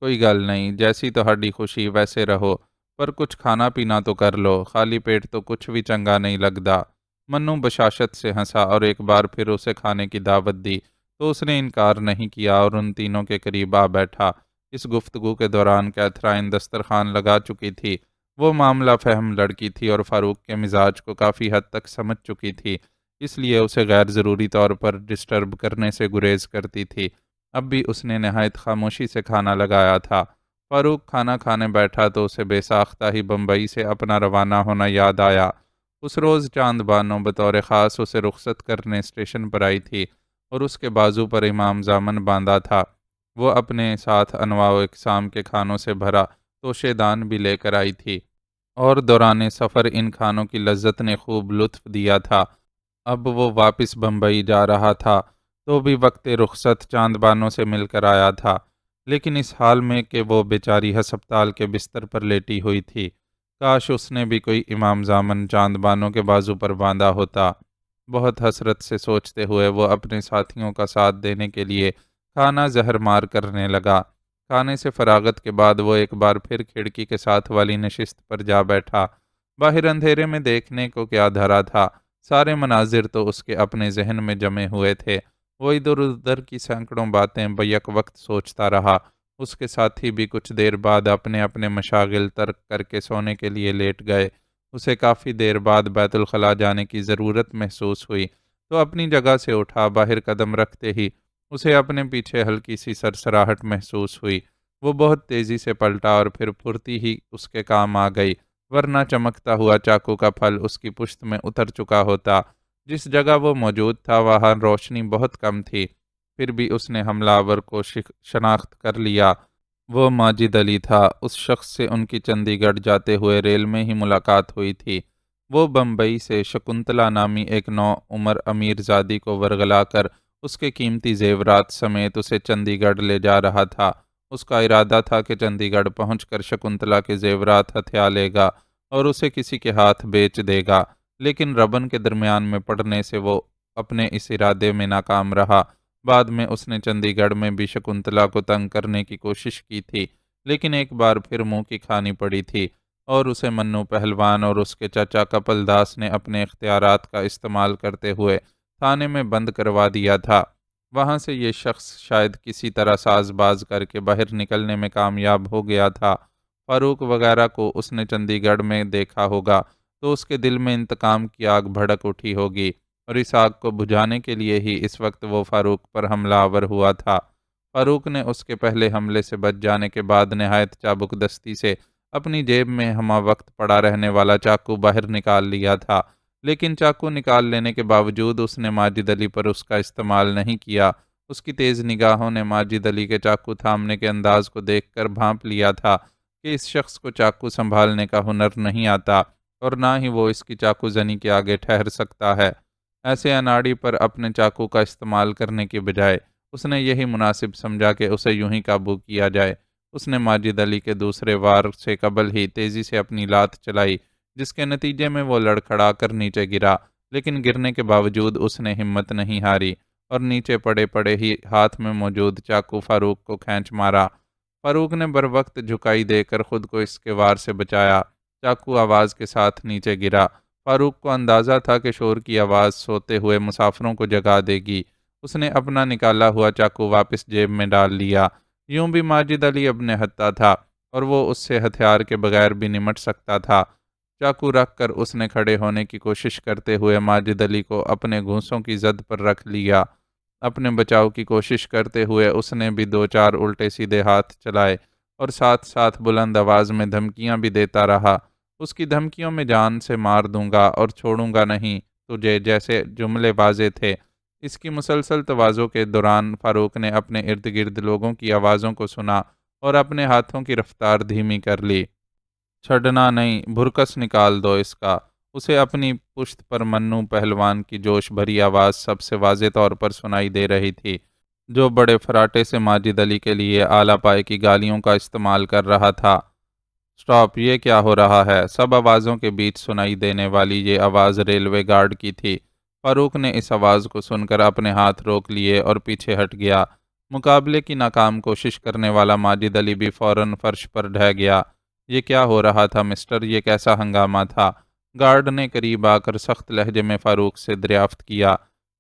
کوئی گل نہیں، جیسی تہاڈی خوشی ویسے رہو، پر کچھ کھانا پینا تو کر لو، خالی پیٹ تو کچھ بھی چنگا نہیں لگدا۔ منو بشاشت سے ہنسا اور ایک بار پھر اسے کھانے کی دعوت دی تو اس نے انکار نہیں کیا اور ان تینوں کے قریب آ بیٹھا۔ اس گفتگو کے دوران کیتھرائن دسترخوان لگا چکی تھی۔ وہ معاملہ فہم لڑکی تھی اور فاروق کے مزاج کو کافی حد تک سمجھ چکی تھی، اس لیے اسے غیر ضروری طور پر ڈسٹرب کرنے سے گریز کرتی تھی۔ اب بھی اس نے نہایت خاموشی سے کھانا لگایا تھا۔ فاروق کھانا کھانے بیٹھا تو اسے بے ساختہ ہی بمبئی سے اپنا روانہ ہونا یاد آیا۔ اس روز چاند بانو بطور خاص اسے رخصت کرنے اسٹیشن پر آئی تھی اور اس کے بازو پر امام زامن باندھا تھا۔ وہ اپنے ساتھ انواع و اقسام کے کھانوں سے بھرا توشے دان بھی لے کر آئی تھی، اور دوران سفر ان کھانوں کی لذت نے خوب لطف دیا تھا۔ اب وہ واپس بمبئی جا رہا تھا تو بھی وقت رخصت چاند بانو سے مل کر آیا تھا، لیکن اس حال میں کہ وہ بیچاری ہسپتال کے بستر پر لیٹی ہوئی تھی۔ کاش اس نے بھی کوئی امام زامن چاند بانو کے بازو پر باندھا ہوتا۔ بہت حسرت سے سوچتے ہوئے وہ اپنے ساتھیوں کا ساتھ دینے کے لیے کھانا زہر مار کرنے لگا۔ کھانے سے فراغت کے بعد وہ ایک بار پھر کھڑکی کے ساتھ والی نشست پر جا بیٹھا۔ باہر اندھیرے میں دیکھنے کو کیا دھرا تھا، سارے مناظر تو اس کے اپنے ذہن میں جمے ہوئے تھے۔ وہ ادھر ادھر کی سینکڑوں باتیں بیک وقت سوچتا رہا۔ اس کے ساتھی بھی کچھ دیر بعد اپنے اپنے مشاغل ترک کر کے سونے کے لیے لیٹ گئے۔ اسے کافی دیر بعد بیت الخلاء جانے کی ضرورت محسوس ہوئی تو اپنی جگہ سے اٹھا۔ باہر قدم رکھتے ہی اسے اپنے پیچھے ہلکی سی سرسراہٹ محسوس ہوئی۔ وہ بہت تیزی سے پلٹا اور پھر پھرتی ہی اس کے کام آ گئی، ورنہ چمکتا ہوا چاقو کا پھل اس کی پشت میں اتر چکا ہوتا۔ جس جگہ وہ موجود تھا وہاں روشنی بہت کم تھی، پھر بھی اس نے حملہ آور کو شناخت کر لیا۔ وہ ماجد علی تھا۔ اس شخص سے ان کی چندی گڑھ جاتے ہوئے ریل میں ہی ملاقات ہوئی تھی۔ وہ بمبئی سے شکنتلا نامی ایک نو عمر امیر زادی کو ورغلا کر اس کے قیمتی زیورات سمیت اسے چندی گڑھ لے جا رہا تھا۔ اس کا ارادہ تھا کہ چندی گڑھ پہنچ کر شکنتلا کے زیورات ہتھیا لے گا اور اسے کسی کے ہاتھ بیچ دے گا، لیکن ربن کے درمیان میں پڑنے سے وہ اپنے اس ارادے میں ناکام رہا۔ بعد میں اس نے چندی گڑھ میں بھی شکنتلا کو تنگ کرنے کی کوشش کی تھی، لیکن ایک بار پھر منہ کی کھانی پڑی تھی، اور اسے منو پہلوان اور اس کے چچا کپل داس نے اپنے اختیارات کا استعمال کرتے ہوئے تھانے میں بند کروا دیا تھا۔ وہاں سے یہ شخص شاید کسی طرح ساز باز کر کے باہر نکلنے میں کامیاب ہو گیا تھا۔ فاروق وغیرہ کو اس نے چندی گڑھ میں دیکھا ہوگا تو اس کے دل میں انتقام کی آگ بھڑک اٹھی ہوگی، اور اس آگ کو بجھانے کے لیے ہی اس وقت وہ فاروق پر حملہ آور ہوا تھا۔ فاروق نے اس کے پہلے حملے سے بچ جانے کے بعد نہایت چابک دستی سے اپنی جیب میں ہمہ وقت پڑا رہنے والا چاقو باہر نکال لیا تھا۔ لیکن چاقو نکال لینے کے باوجود اس نے ماجد علی پر اس کا استعمال نہیں کیا۔ اس کی تیز نگاہوں نے ماجد علی کے چاقو تھامنے کے انداز کو دیکھ کر بھانپ لیا تھا کہ اس شخص کو چاقو سنبھالنے کا ہنر نہیں آتا اور نہ ہی وہ اس کی چاقو زنی کے آگے ٹھہر سکتا ہے۔ ایسے اناڑی پر اپنے چاقو کا استعمال کرنے کی بجائے اس نے یہی مناسب سمجھا کہ اسے یوں ہی قابو کیا جائے۔ اس نے ماجد علی کے دوسرے وار سے قبل ہی تیزی سے اپنی لات چلائی، جس کے نتیجے میں وہ لڑکھڑا کر نیچے گرا، لیکن گرنے کے باوجود اس نے ہمت نہیں ہاری اور نیچے پڑے پڑے ہی ہاتھ میں موجود چاقو فاروق کو کھینچ مارا۔ فاروق نے بروقت جھکائی دے کر خود کو اس کے وار سے بچایا۔ چاقو آواز کے ساتھ نیچے گرا۔ فاروق کو اندازہ تھا کہ شور کی آواز سوتے ہوئے مسافروں کو جگا دے گی۔ اس نے اپنا نکالا ہوا چاقو واپس جیب میں ڈال لیا۔ یوں بھی ماجد علی اب نہتھا تھا اور وہ اس سے ہتھیار کے بغیر بھی نمٹ سکتا تھا۔ چاقو رکھ کر اس نے کھڑے ہونے کی کوشش کرتے ہوئے ماجد علی کو اپنے گھونسوں کی زد پر رکھ لیا۔ اپنے بچاؤ کی کوشش کرتے ہوئے اس نے بھی دو چار الٹے سیدھے ہاتھ چلائے اور ساتھ ساتھ بلند آواز میں دھمکیاں بھی دیتا رہا۔ اس کی دھمکیوں میں جان سے مار دوں گا اور چھوڑوں گا نہیں تجھے جیسے جملے واضح تھے۔ اس کی مسلسل توازوں کے دوران فاروق نے اپنے ارد گرد لوگوں کی آوازوں کو سنا اور اپنے ہاتھوں کی رفتار دھیمی کر لی۔ چھڑنا نہیں، بھرکس نکال دو اس کا۔ اسے اپنی پشت پر منو پہلوان کی جوش بھری آواز سب سے واضح طور پر سنائی دے رہی تھی، جو بڑے فراٹے سے ماجد علی کے لیے اعلیٰ پائے کی گالیوں کا استعمال کر رہا تھا۔ سٹاپ، یہ کیا ہو رہا ہے؟ سب آوازوں کے بیچ سنائی دینے والی یہ آواز ریلوے گارڈ کی تھی۔ فاروق نے اس آواز کو سن کر اپنے ہاتھ روک لیے اور پیچھے ہٹ گیا۔ مقابلے کی ناکام کوشش کرنے والا ماجد علی بھی فوراً فرش پر ڈھہ گیا۔ یہ کیا ہو رہا تھا مسٹر؟ یہ کیسا ہنگامہ تھا؟ گارڈ نے قریب آ کر سخت لہجے میں فاروق سے دریافت کیا۔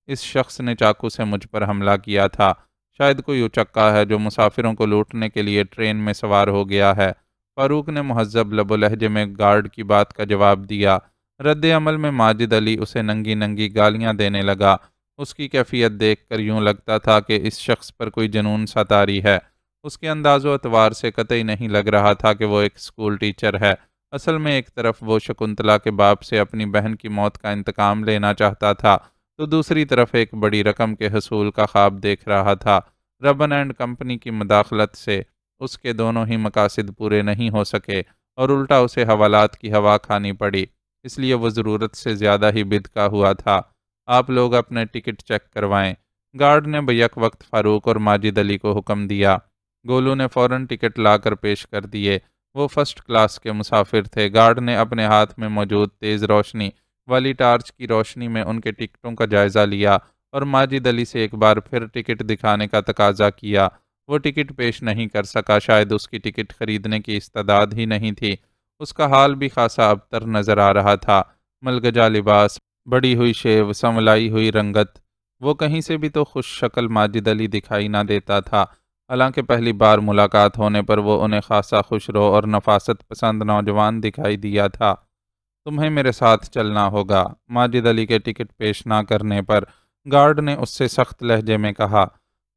اس شخص نے چاقو سے مجھ پر حملہ کیا تھا۔ شاید کوئی اچکا ہے جو مسافروں کو لوٹنے کے لیے ٹرین میں سوار ہو گیا ہے۔ فاروق نے مہذب لب و لہجے میں گارڈ کی بات کا جواب دیا۔ رد عمل میں ماجد علی اسے ننگی ننگی گالیاں دینے لگا۔ اس کی کیفیت دیکھ کر یوں لگتا تھا کہ اس شخص پر کوئی جنون سا طاری ہے۔ اس کے انداز و اطوار سے قطعی نہیں لگ رہا تھا کہ وہ ایک اسکول ٹیچر ہے۔ اصل میں ایک طرف وہ شکنتلا کے باپ سے اپنی بہن کی موت کا انتقام لینا چاہتا تھا، تو دوسری طرف ایک بڑی رقم کے حصول کا خواب دیکھ رہا تھا۔ ربن اینڈ کمپنی کی مداخلت سے اس کے دونوں ہی مقاصد پورے نہیں ہو سکے اور الٹا اسے حوالات کی ہوا کھانی پڑی، اس لیے وہ ضرورت سے زیادہ ہی بدکا ہوا تھا۔ آپ لوگ اپنے ٹکٹ چیک کروائیں۔ گارڈ نے بیک وقت فاروق اور ماجد علی کو حکم دیا۔ گولو نے فوراً ٹکٹ لا کر پیش کر دیے۔ وہ فرسٹ کلاس کے مسافر تھے۔ گارڈ نے اپنے ہاتھ میں موجود تیز روشنی والی ٹارچ کی روشنی میں ان کے ٹکٹوں کا جائزہ لیا اور ماجد علی سے ایک بار پھر ٹکٹ دکھانے کا تقاضا کیا۔ وہ ٹکٹ پیش نہیں کر سکا، شاید اس کی ٹکٹ خریدنے کی استعداد ہی نہیں تھی۔ اس کا حال بھی خاصا ابتر نظر آ رہا تھا۔ ملگجا لباس، بڑی ہوئی شیو، سنولائی ہوئی رنگت، وہ کہیں سے بھی تو خوش شکل ماجد علی دکھائی نہ دیتا تھا۔ حالانکہ پہلی بار ملاقات ہونے پر وہ انہیں خاصا خوش رو اور نفاست پسند نوجوان دکھائی دیا تھا۔ تمہیں میرے ساتھ چلنا ہوگا۔ ماجد علی کے ٹکٹ پیش نہ کرنے پر گارڈ نے اس سے سخت لہجے میں کہا۔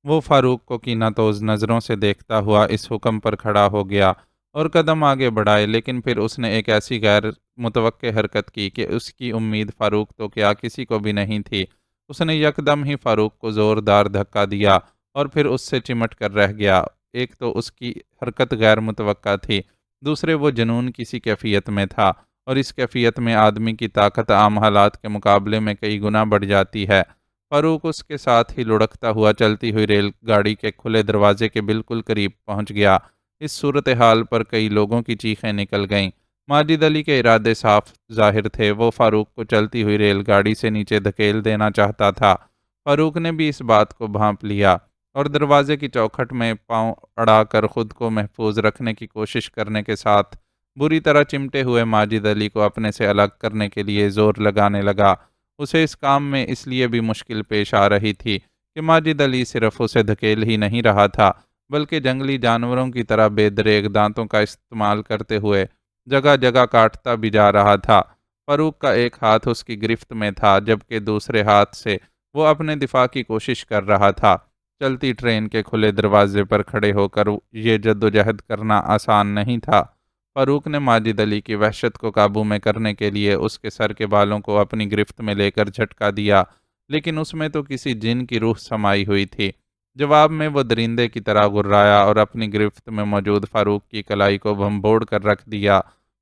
وہ فاروق کو کینہ توز نظروں سے دیکھتا ہوا اس حکم پر کھڑا ہو گیا اور قدم آگے بڑھائے، لیکن پھر اس نے ایک ایسی غیر متوقع حرکت کی کہ اس کی امید فاروق تو کیا کسی کو بھی نہیں تھی۔ اس نے یکدم ہی فاروق کو زوردار دھکا دیا اور پھر اس سے چمٹ کر رہ گیا۔ ایک تو اس کی حرکت غیر متوقع تھی، دوسرے وہ جنون کسی کیفیت میں تھا، اور اس کیفیت میں آدمی کی طاقت عام حالات کے مقابلے میں کئی گنا بڑھ جاتی ہے۔ فاروق اس کے ساتھ ہی لڑکتا ہوا چلتی ہوئی ریل گاڑی کے کھلے دروازے کے بالکل قریب پہنچ گیا۔ اس صورتحال پر کئی لوگوں کی چیخیں نکل گئیں۔ ماجد علی کے ارادے صاف ظاہر تھے۔ وہ فاروق کو چلتی ہوئی ریل گاڑی سے نیچے دھکیل دینا چاہتا تھا۔ فاروق نے بھی اس بات کو بھانپ لیا اور دروازے کی چوکھٹ میں پاؤں اڑا کر خود کو محفوظ رکھنے کی کوشش کرنے کے ساتھ بری طرح چمٹے ہوئے ماجد علی کو اپنے سے الگ کرنے کے لیے زور لگانے لگا۔ اسے اس کام میں اس لیے بھی مشکل پیش آ رہی تھی کہ ماجد علی صرف اسے دھکیل ہی نہیں رہا تھا، بلکہ جنگلی جانوروں کی طرح بے دریغ دانتوں کا استعمال کرتے ہوئے جگہ جگہ کاٹتا بھی جا رہا تھا۔ فاروق کا ایک ہاتھ اس کی گرفت میں تھا، جبکہ دوسرے ہاتھ سے وہ اپنے دفاع کی کوشش کر رہا تھا۔ چلتی ٹرین کے کھلے دروازے پر کھڑے ہو کر یہ جدوجہد کرنا آسان نہیں تھا۔ فاروق نے ماجد علی کی وحشت کو قابو میں کرنے کے لیے اس کے سر کے بالوں کو اپنی گرفت میں لے کر جھٹکا دیا، لیکن اس میں تو کسی جن کی روح سمائی ہوئی تھی۔ جواب میں وہ درندے کی طرح غرایا اور اپنی گرفت میں موجود فاروق کی کلائی کو بھنبوڑ کر رکھ دیا۔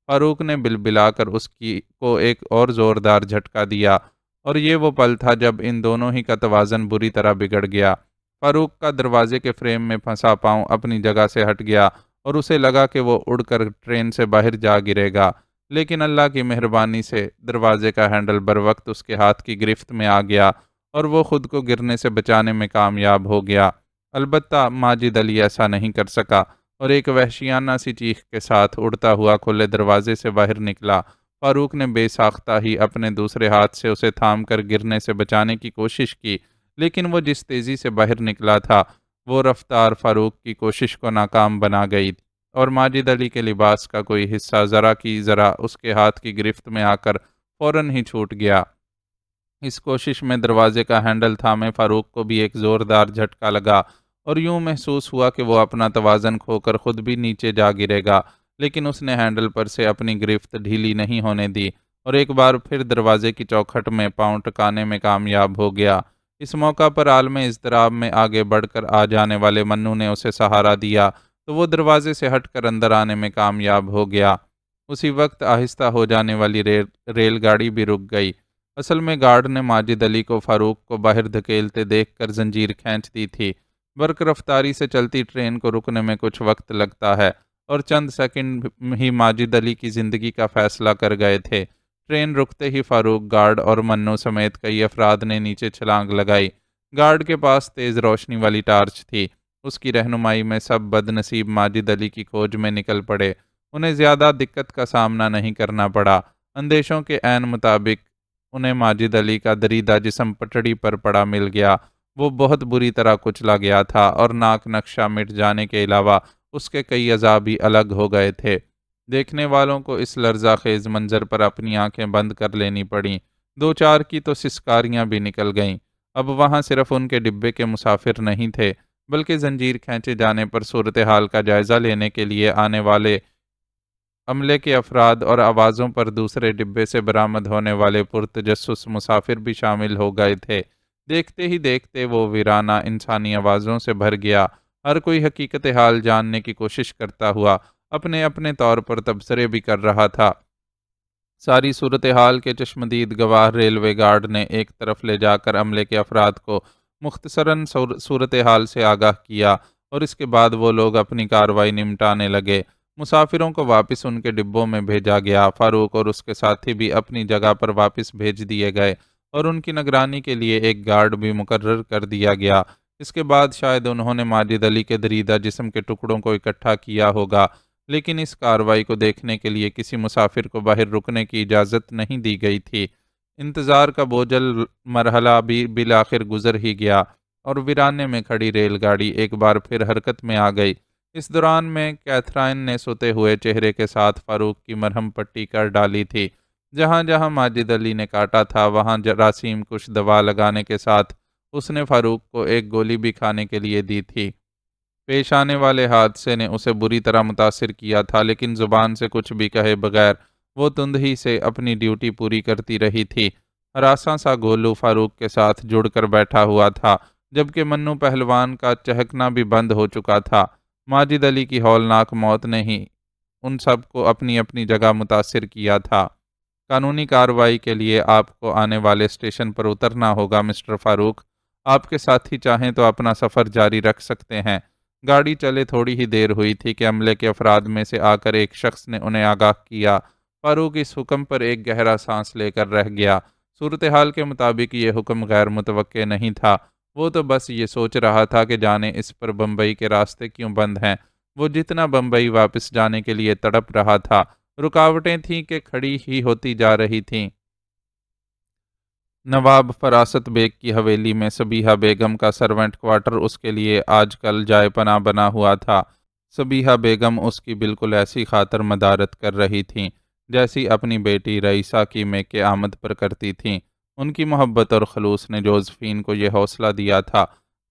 فاروق نے بلبلا کر کو ایک اور زوردار جھٹکا دیا، اور یہ وہ پل تھا جب ان دونوں ہی کا توازن بری طرح بگڑ گیا۔ فاروق کا دروازے کے فریم میں پھنسا پاؤں اپنی جگہ سے ہٹ گیا اور اسے لگا کہ وہ اڑ کر ٹرین سے باہر جا گرے گا، لیکن اللہ کی مہربانی سے دروازے کا ہینڈل بروقت اس کے ہاتھ کی گرفت میں آ گیا اور وہ خود کو گرنے سے بچانے میں کامیاب ہو گیا۔ البتہ ماجد علی ایسا نہیں کر سکا اور ایک وحشیانہ سی چیخ کے ساتھ اڑتا ہوا کھلے دروازے سے باہر نکلا۔ فاروق نے بے ساختہ ہی اپنے دوسرے ہاتھ سے اسے تھام کر گرنے سے بچانے کی کوشش کی، لیکن وہ جس تیزی سے باہر نکلا تھا وہ رفتار فاروق کی کوشش کو ناکام بنا گئی، اور ماجد علی کے لباس کا کوئی حصہ ذرا کی ذرا اس کے ہاتھ کی گرفت میں آ کر فوراً ہی چھوٹ گیا۔ اس کوشش میں دروازے کا ہینڈل تھامے فاروق کو بھی ایک زوردار جھٹکا لگا اور یوں محسوس ہوا کہ وہ اپنا توازن کھو کر خود بھی نیچے جا گرے گا، لیکن اس نے ہینڈل پر سے اپنی گرفت ڈھیلی نہیں ہونے دی اور ایک بار پھر دروازے کی چوکھٹ میں پاؤں ٹکانے میں کامیاب ہو گیا۔ اس موقع پر عالم اضطراب میں آگے بڑھ کر آ جانے والے منو نے اسے سہارا دیا تو وہ دروازے سے ہٹ کر اندر آنے میں کامیاب ہو گیا۔ اسی وقت آہستہ ہو جانے والی ریل گاڑی بھی رک گئی۔ اصل میں گارڈ نے ماجد علی کو فاروق کو باہر دھکیلتے دیکھ کر زنجیر کھینچ دی تھی۔ برق رفتاری سے چلتی ٹرین کو رکنے میں کچھ وقت لگتا ہے، اور چند سیکنڈ ہی ماجد علی کی زندگی کا فیصلہ کر گئے تھے۔ ٹرین رکتے ہی فاروق، گارڈ اور منو سمیت کئی افراد نے نیچے چھلانگ لگائی۔ گارڈ کے پاس تیز روشنی والی ٹارچ تھی۔ اس کی رہنمائی میں سب بد نصیب ماجد علی کی کھوج میں نکل پڑے۔ انہیں زیادہ دقت کا سامنا نہیں کرنا پڑا۔ اندیشوں کے عین مطابق انہیں ماجد علی کا دریدہ جسم پٹڑی پر پڑا مل گیا۔ وہ بہت بری طرح کچلا گیا تھا اور ناک نقشہ مٹ جانے کے علاوہ اس کے کئی اعضاء بھی الگ ہو گئے تھے۔ دیکھنے والوں کو اس لرزہ خیز منظر پر اپنی آنکھیں بند کر لینی پڑیں۔ دو چار کی تو سسکاریاں بھی نکل گئیں۔ اب وہاں صرف ان کے ڈبے کے مسافر نہیں تھے، بلکہ زنجیر کھینچے جانے پر صورتحال کا جائزہ لینے کے لیے آنے والے عملے کے افراد اور آوازوں پر دوسرے ڈبے سے برآمد ہونے والے پرتجسس مسافر بھی شامل ہو گئے تھے۔ دیکھتے ہی دیکھتے وہ ویرانہ انسانی آوازوں سے بھر گیا۔ ہر کوئی حقیقت حال جاننے کی کوشش کرتا ہوا اپنے اپنے طور پر تبصرے بھی کر رہا تھا۔ ساری صورتحال کے چشمدید گواہ ریلوے گارڈ نے ایک طرف لے جا کر عملے کے افراد کو مختصراً صورتحال سے آگاہ کیا، اور اس کے بعد وہ لوگ اپنی کارروائی نمٹانے لگے۔ مسافروں کو واپس ان کے ڈبوں میں بھیجا گیا۔ فاروق اور اس کے ساتھی بھی اپنی جگہ پر واپس بھیج دیے گئے اور ان کی نگرانی کے لیے ایک گارڈ بھی مقرر کر دیا گیا۔ اس کے بعد شاید انہوں نے ماجد علی کے دریدہ جسم کے ٹکڑوں کو اکٹھا کیا ہوگا، لیکن اس کارروائی کو دیکھنے کے لیے کسی مسافر کو باہر رکنے کی اجازت نہیں دی گئی تھی۔ انتظار کا بوجھل مرحلہ بھی بالآخر گزر ہی گیا اور ویرانے میں کھڑی ریل گاڑی ایک بار پھر حرکت میں آ گئی۔ اس دوران میں کیتھرائن نے سوتے ہوئے چہرے کے ساتھ فاروق کی مرہم پٹی کر ڈالی تھی۔ جہاں جہاں ماجد علی نے کاٹا تھا وہاں جراثیم کش دوا لگانے کے ساتھ اس نے فاروق کو ایک گولی بھی کھانے کے لیے دی تھی۔ پیش آنے والے حادثے نے اسے بری طرح متاثر کیا تھا، لیکن زبان سے کچھ بھی کہے بغیر وہ تندہی سے اپنی ڈیوٹی پوری کرتی رہی تھی۔ ہراساں سا گولو فاروق کے ساتھ جڑ کر بیٹھا ہوا تھا، جبکہ منو پہلوان کا چہکنا بھی بند ہو چکا تھا۔ ماجد علی کی ہولناک موت نے ہی ان سب کو اپنی اپنی جگہ متاثر کیا تھا۔ قانونی کارروائی کے لیے آپ کو آنے والے اسٹیشن پر اترنا ہوگا مسٹر فاروق۔ آپ کے ساتھی چاہیں تو اپنا سفر جاری رکھ سکتے ہیں۔ گاڑی چلے تھوڑی ہی دیر ہوئی تھی کہ عملے کے افراد میں سے آ کر ایک شخص نے انہیں آگاہ کیا۔ فاروق اس حکم پر ایک گہرا سانس لے کر رہ گیا۔ صورتحال کے مطابق یہ حکم غیر متوقع نہیں تھا۔ وہ تو بس یہ سوچ رہا تھا کہ جانے اس پر بمبئی کے راستے کیوں بند ہیں۔ وہ جتنا بمبئی واپس جانے کے لیے تڑپ رہا تھا، رکاوٹیں تھیں کہ کھڑی ہی ہوتی جا رہی تھیں۔ نواب فراست بیگ کی حویلی میں صبیحہ بیگم کا سرونٹ کوارٹر اس کے لیے آج کل جائے پناہ بنا ہوا تھا۔ صبیحہ بیگم اس کی بالکل ایسی خاطر مدارت کر رہی تھیں جیسی اپنی بیٹی رئیسہ کی میکے آمد پر کرتی تھیں۔ ان کی محبت اور خلوص نے جوزفین کو یہ حوصلہ دیا تھا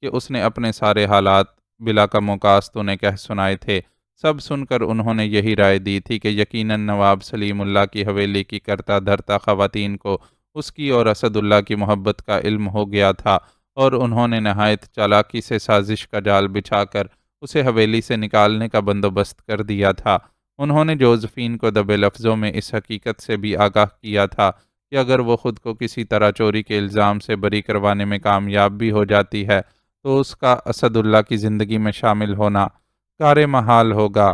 کہ اس نے اپنے سارے حالات بلا کم و کاست انہیں کہہ سنائے تھے۔ سب سن کر انہوں نے یہی رائے دی تھی کہ یقیناً نواب سلیم اللہ کی حویلی کی کرتا دھرتا خواتین کو اس کی اور اسد اللہ کی محبت کا علم ہو گیا تھا، اور انہوں نے نہایت چالاکی سے سازش کا جال بچھا کر اسے حویلی سے نکالنے کا بندوبست کر دیا تھا۔ انہوں نے جوزفین کو دبے لفظوں میں اس حقیقت سے بھی آگاہ کیا تھا کہ اگر وہ خود کو کسی طرح چوری کے الزام سے بری کروانے میں کامیاب بھی ہو جاتی ہے تو اس کا اسد اللہ کی زندگی میں شامل ہونا کار محال ہوگا۔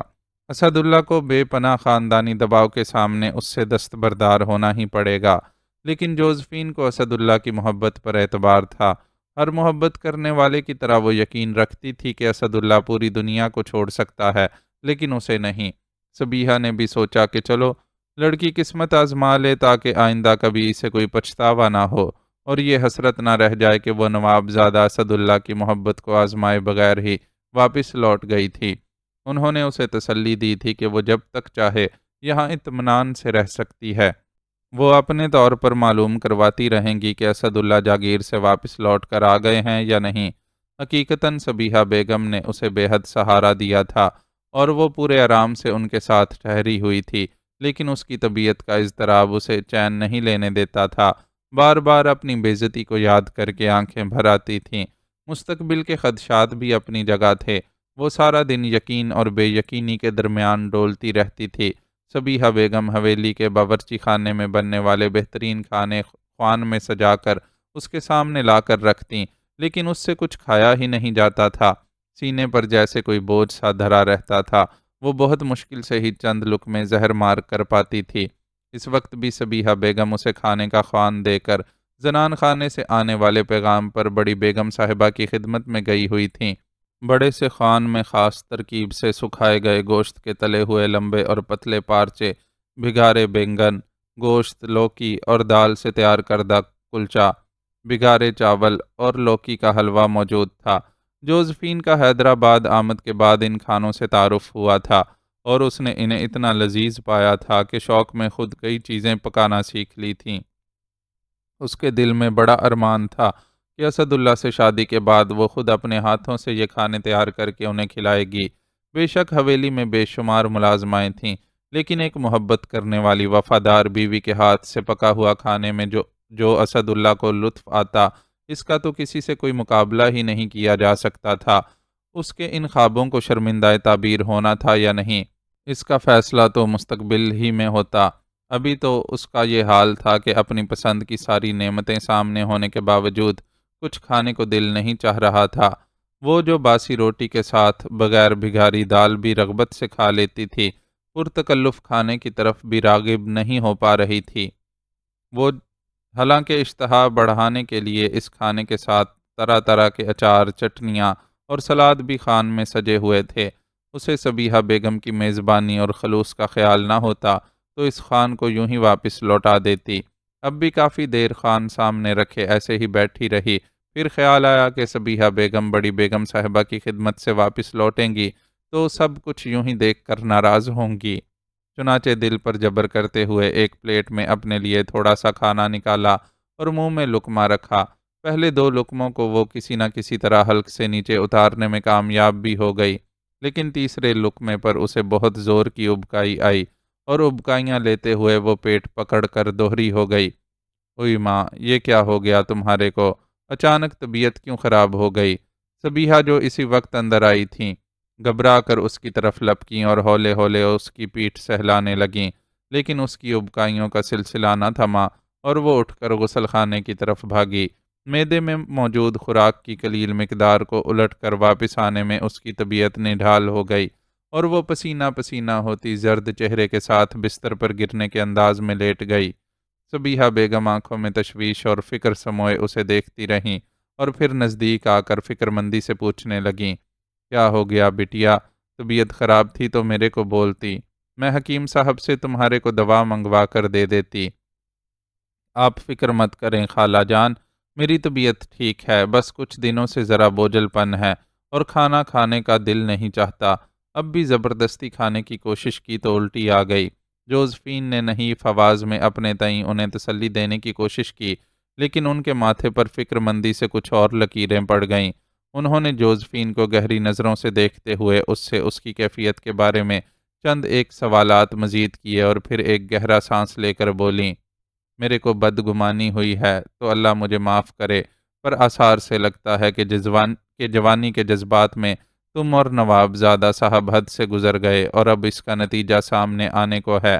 اسد اللہ کو بے پناہ خاندانی دباؤ کے سامنے اس سے دستبردار ہونا ہی پڑے گا، لیکن جوزفین کو اسد اللہ کی محبت پر اعتبار تھا۔ ہر محبت کرنے والے کی طرح وہ یقین رکھتی تھی کہ اسد اللہ پوری دنیا کو چھوڑ سکتا ہے لیکن اسے نہیں۔ سبیحہ نے بھی سوچا کہ چلو لڑکی قسمت آزما لے تاکہ آئندہ کبھی اسے کوئی پچھتاوا نہ ہو اور یہ حسرت نہ رہ جائے کہ وہ نواب زادہ اسد اللہ کی محبت کو آزمائے بغیر ہی واپس لوٹ گئی تھی۔ انہوں نے اسے تسلی دی تھی کہ وہ جب تک چاہے یہاں اطمینان سے رہ سکتی ہے۔ وہ اپنے طور پر معلوم کرواتی رہیں گی کہ اسد اللہ جاگیر سے واپس لوٹ کر آ گئے ہیں یا نہیں۔ حقیقتاً سبیحہ بیگم نے اسے بے حد سہارا دیا تھا اور وہ پورے آرام سے ان کے ساتھ ٹھہری ہوئی تھی، لیکن اس کی طبیعت کا اضطراب اسے چین نہیں لینے دیتا تھا۔ بار بار اپنی بے عزتی کو یاد کر کے آنکھیں بھر آتی تھیں۔ مستقبل کے خدشات بھی اپنی جگہ تھے۔ وہ سارا دن یقین اور بے یقینی کے درمیان ڈولتی رہتی تھی۔ سبیحہ بیگم حویلی کے باورچی خانے میں بننے والے بہترین کھانے خوان میں سجا کر اس کے سامنے لا کر رکھتیں، لیکن اس سے کچھ کھایا ہی نہیں جاتا تھا۔ سینے پر جیسے کوئی بوجھ سا دھرا رہتا تھا۔ وہ بہت مشکل سے ہی چند لقمے زہر مار کر پاتی تھی۔ اس وقت بھی سبیحہ بیگم اسے کھانے کا خوان دے کر زنان خانے سے آنے والے پیغام پر بڑی بیگم صاحبہ کی خدمت میں گئی ہوئی تھیں۔ بڑے سے خوان میں خاص ترکیب سے سکھائے گئے گوشت کے تلے ہوئے لمبے اور پتلے پارچے، بھگارے بینگن، گوشت، لوکی اور دال سے تیار کردہ کلچا، بھگارے چاول اور لوکی کا حلوہ موجود تھا۔ جوزفین کا حیدرآباد آمد کے بعد ان کھانوں سے تعارف ہوا تھا اور اس نے انہیں اتنا لذیذ پایا تھا کہ شوق میں خود کئی چیزیں پکانا سیکھ لی تھیں۔ اس کے دل میں بڑا ارمان تھا کہ اسد اللہ سے شادی کے بعد وہ خود اپنے ہاتھوں سے یہ کھانے تیار کر کے انہیں کھلائے گی۔ بے شک حویلی میں بے شمار ملازمائیں تھیں، لیکن ایک محبت کرنے والی وفادار بیوی کے ہاتھ سے پکا ہوا کھانے میں جو اسد اللہ کو لطف آتا، اس کا تو کسی سے کوئی مقابلہ ہی نہیں کیا جا سکتا تھا۔ اس کے ان خوابوں کو شرمندہ تعبیر ہونا تھا یا نہیں، اس کا فیصلہ تو مستقبل ہی میں ہوتا۔ ابھی تو اس کا یہ حال تھا کہ اپنی پسند کی ساری نعمتیں سامنے ہونے کے باوجود کچھ کھانے کو دل نہیں چاہ رہا تھا۔ وہ جو باسی روٹی کے ساتھ بغیر بھگاری دال بھی رغبت سے کھا لیتی تھی، پرتکلف کھانے کی طرف بھی راغب نہیں ہو پا رہی تھی۔ وہ حالانکہ اشتہا بڑھانے کے لیے اس کھانے کے ساتھ طرح طرح کے اچار، چٹنیاں اور سلاد بھی خوان میں سجے ہوئے تھے۔ اسے سبیحہ بیگم کی میزبانی اور خلوص کا خیال نہ ہوتا تو اس خوان کو یوں ہی واپس لوٹا دیتی۔ اب بھی کافی دیر خوان سامنے رکھے ایسے ہی بیٹھی رہی، پھر خیال آیا کہ سبیحہ بیگم بڑی بیگم صاحبہ کی خدمت سے واپس لوٹیں گی تو سب کچھ یوں ہی دیکھ کر ناراض ہوں گی۔ چنانچہ دل پر جبر کرتے ہوئے ایک پلیٹ میں اپنے لیے تھوڑا سا کھانا نکالا اور منہ میں لقمہ رکھا۔ پہلے دو لقموں کو وہ کسی نہ کسی طرح حلق سے نیچے اتارنے میں کامیاب بھی ہو گئی، لیکن تیسرے لقمے پر اسے بہت زور کی ابکائی آئی اور ابکائیاں لیتے ہوئے وہ پیٹ پکڑ کر دوہری ہو گئی۔ اوئی ماں، یہ کیا ہو گیا تمہارے کو؟ اچانک طبیعت کیوں خراب ہو گئی؟ سبیحہ جو اسی وقت اندر آئی تھیں گھبرا کر اس کی طرف لپکیں اور ہولے ہولے اس کی پیٹھ سہلانے لگیں، لیکن اس کی ابکائیوں کا سلسلہ نہ تھما اور وہ اٹھ کر غسل خانے کی طرف بھاگی۔ معدے میں موجود خوراک کی قلیل مقدار کو الٹ کر واپس آنے میں اس کی طبیعت نڈھال ہو گئی اور وہ پسینہ پسینہ ہوتی زرد چہرے کے ساتھ بستر پر گرنے کے انداز میں لیٹ گئی۔ سبیحہ بیگم آنکھوں میں تشویش اور فکر سموئے اسے دیکھتی رہیں اور پھر نزدیک آ کر فکر مندی سے پوچھنے لگیں، کیا ہو گیا بٹیا؟ طبیعت خراب تھی تو میرے کو بولتی، میں حکیم صاحب سے تمہارے کو دوا منگوا کر دے دیتی۔ آپ فکر مت کریں خالہ جان، میری طبیعت ٹھیک ہے، بس کچھ دنوں سے ذرا بوجھل پن ہے اور کھانا کھانے کا دل نہیں چاہتا۔ اب بھی زبردستی کھانے کی کوشش کی تو الٹی آ گئی۔ جوزفین نے نحیف آواز میں اپنے تئیں انہیں تسلی دینے کی کوشش کی، لیکن ان کے ماتھے پر فکر مندی سے کچھ اور لکیریں پڑ گئیں۔ انہوں نے جوزفین کو گہری نظروں سے دیکھتے ہوئے اس سے اس کی کیفیت کے بارے میں چند ایک سوالات مزید کیے اور پھر ایک گہرا سانس لے کر بولیں، میرے کو بدگمانی ہوئی ہے تو اللہ مجھے معاف کرے، پر آثار سے لگتا ہے کہ جوانی کے جذبات میں تم اور نواب زادہ صاحب حد سے گزر گئے اور اب اس کا نتیجہ سامنے آنے کو ہے۔